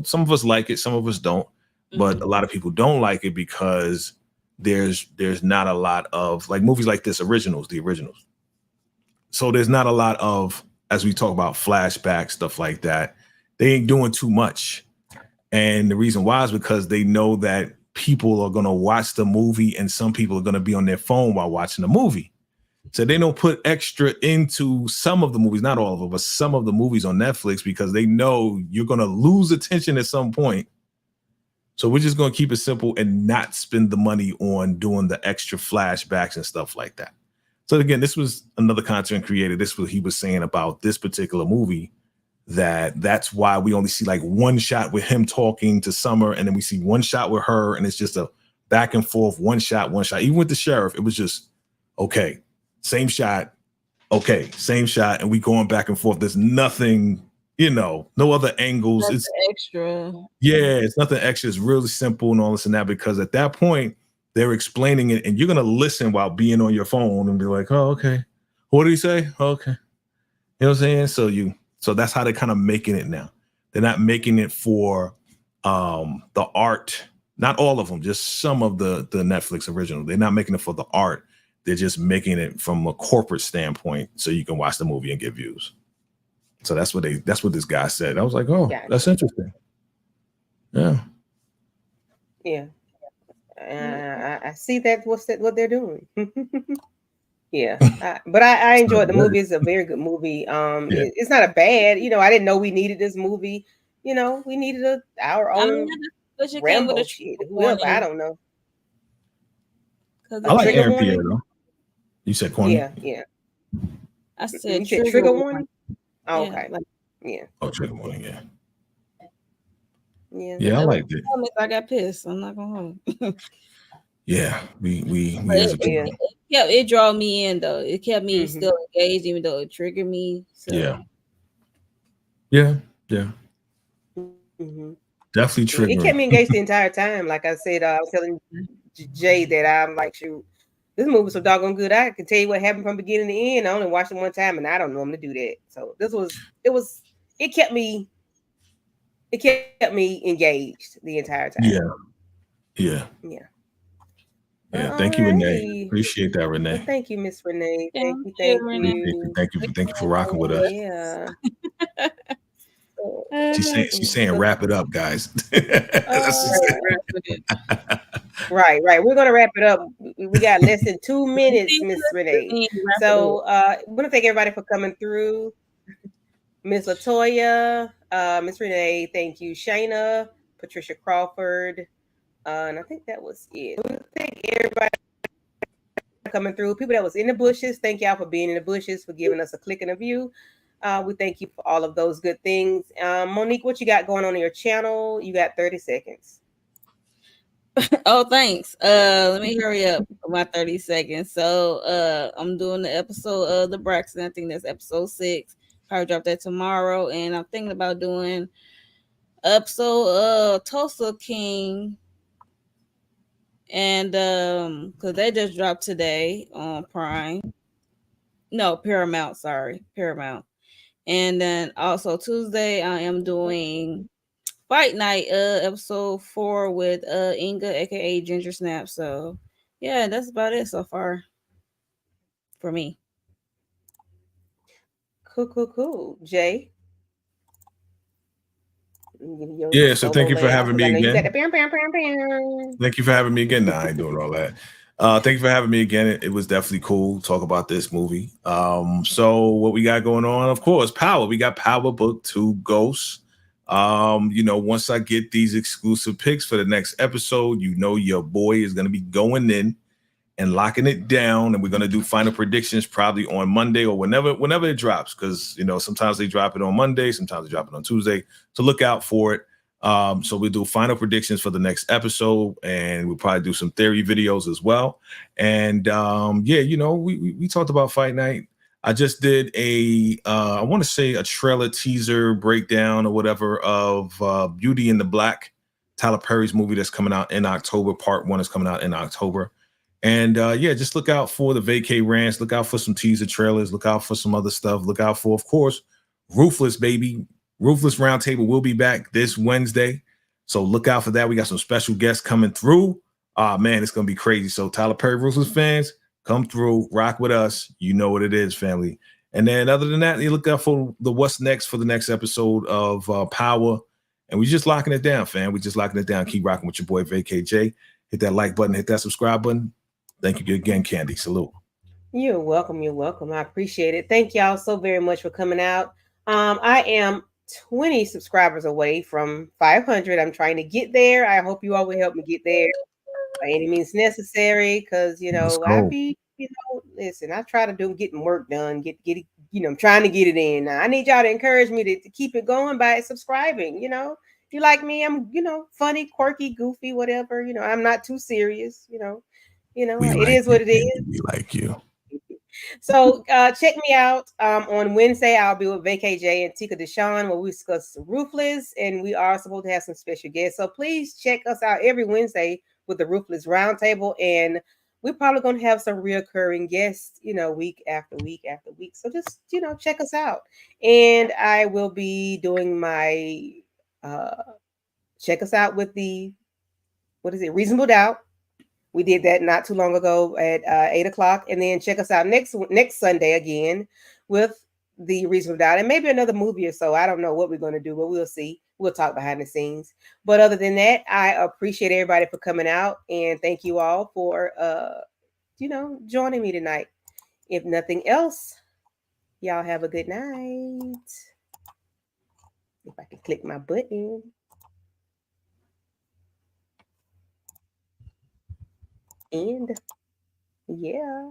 some of us like it, some of us don't, but a lot of people don't like it because there's not a lot of like movies like this, the originals. So there's not a lot of, as we talk about flashback stuff like that, they ain't doing too much. And the reason why is because they know that people are going to watch the movie and some people are going to be on their phone while watching the movie. So they don't put extra into some of the movies, not all of them, but some of the movies on Netflix because they know you're going to lose attention at some point. So we're just going to keep it simple and not spend the money on doing the extra flashbacks and stuff like that. So again, this was another content creator. This was he was saying about this particular movie, that's why we only see like one shot with him talking to Summer, and then we see one shot with her, and it's just a back and forth, one shot. Even with the sheriff, it was just okay, same shot, okay, same shot, and we going back and forth. There's nothing, no other angles. That's It's extra. it's nothing extra. It's really simple and all this and that because at that point they're explaining it, and you're gonna listen while being on your phone and be like, oh, okay, what did he say? Okay, you know what I'm saying? So that's how they're kind of making it now. They're not making it for the art, not all of them, just some of the Netflix original. They're not making it for the art. They're just making it from a corporate standpoint so you can watch the movie and get views. So that's what this guy said. I was like, oh, that's Gotcha. interesting. Yeah. Yeah. I see that. What they're doing. Yeah, but I It's not enjoyed the good. movie. It's a very good movie. Yeah. It's not a bad. I didn't know we needed this movie. We needed our I mean, own but you came with a Rambo shit. trigger Whoever, I warning don't know. because A I like trigger Aaron Pierre warning? though. You said corny? Yeah, yeah. I said You said trigger trigger warning. warning? Oh, Yeah, okay. like Yeah, Oh, trigger warning, yeah. yeah. Yeah, I there was liked it. moments I got pissed. I'm not gonna hold you. Yeah. We But as a Yeah. people. it drew me in though. It kept me Mm-hmm. still engaged, even though it triggered me. Yeah. So Yeah. Yeah. Mm-hmm. Definitely Yeah. It triggering. kept me engaged the entire time. Like I said, I was telling Jay that I'm like, shoot, this movie was so doggone good. I can tell you what happened from beginning to end. I only watched it one time, and I don't normally do that. So it kept me engaged the entire time. Yeah. Yeah. Yeah. Yeah. All Thank you, Renee. righty. Appreciate that, Well, Renee. thank you, Miss Renee. Thank thank you, you, thank Renee. Appreciate you. you. Thank you for rocking with us. Yeah. She's saying wrap it up, guys. That's Uh, just right. We're gonna wrap it up. We got less than 2 minutes, Miss Renee. So I want to thank everybody for coming through. Miss Latoya, Miss Renee, thank you. Shayna, Patricia Crawford, and I think that was it. We thank everybody for coming through. People that was in the bushes, thank y'all for being in the bushes, for giving us a click and a view. We thank you for all of those good things. Monique, what you got going on your channel? You got 30 seconds. Oh, thanks. Let me hurry up my 30 seconds. So I'm doing the episode of the Braxton. I think that's episode 6. Probably drop that tomorrow. And I'm thinking about doing episode Tulsa King. And because they just dropped today on Prime. No, Paramount. Sorry, Paramount. And then also Tuesday, I am doing Fight Night, episode 4 with Inga, aka Ginger Snap. So yeah, that's about it so far for me. Cool. Jay. Yeah, so thank you for having me I know you got again. the bam, bam, bam, bam. Thank you for having me again. Nah, I ain't doing all that. Thank you for having me again. It was definitely cool to talk about this movie. So what we got going on, of course, Power. We got Power Book 2 Ghosts. Once I get these exclusive picks for the next episode, your boy is gonna be going in and locking it down, and we're going to do final predictions probably on Monday or whenever it drops, because sometimes they drop it on Monday, sometimes they drop it on Tuesday, so look out for it. So we'll do final predictions for the next episode, and we'll probably do some theory videos as well. And we talked about Fight Night. I just did I want to say a trailer teaser breakdown or whatever of Beauty in the Black, Tyler Perry's movie that's coming out in October. Part 1 is coming out in October. And just look out for the vacay rants. Look out for some teaser trailers. Look out for some other stuff. Look out for, of course, Ruthless, baby. Ruthless Roundtable will be back this Wednesday. So look out for that. We got some special guests coming through. Man, it's going to be crazy. So Tyler Perry Ruthless fans, come through, rock with us. You know what it is, family. And then other than that, you look out for the what's next for the next episode of Power. And we just locking it down, fam. We just locking it down. Keep rocking with your boy, VACAY-J. Hit that like button. Hit that subscribe button. Thank you again, Candy. Salute. You're welcome. I appreciate it. Thank y'all so very much for coming out. I am 20 subscribers away from 500. I'm trying to get there. I hope you all will help me get there by any means necessary, because listen, I try to getting work done, get it, I'm trying to get it in. Now, I need y'all to encourage me to keep it going by subscribing. If you like me, I'm funny, quirky, goofy, whatever. I'm not too serious. It is what it is. We like you. So check me out on Wednesday. I'll be with VACAY-J and Tika Deshawn, where we discuss Ruthless, and we are supposed to have some special guests. So please check us out every Wednesday with the Ruthless Roundtable, and we're probably going to have some reoccurring guests, week after week after week. So just check us out, and I will be doing my check us out with the Reasonable Doubt. We did that not too long ago at 8 o'clock. And then check us out next Sunday again with the Reasonable Doubt, and maybe another movie or so. I don't know what we're going to do, but we'll see. We'll talk behind the scenes. But other than that, I appreciate everybody for coming out, and thank you all for joining me tonight. If nothing else, y'all have a good night. If I can click my button. And yeah.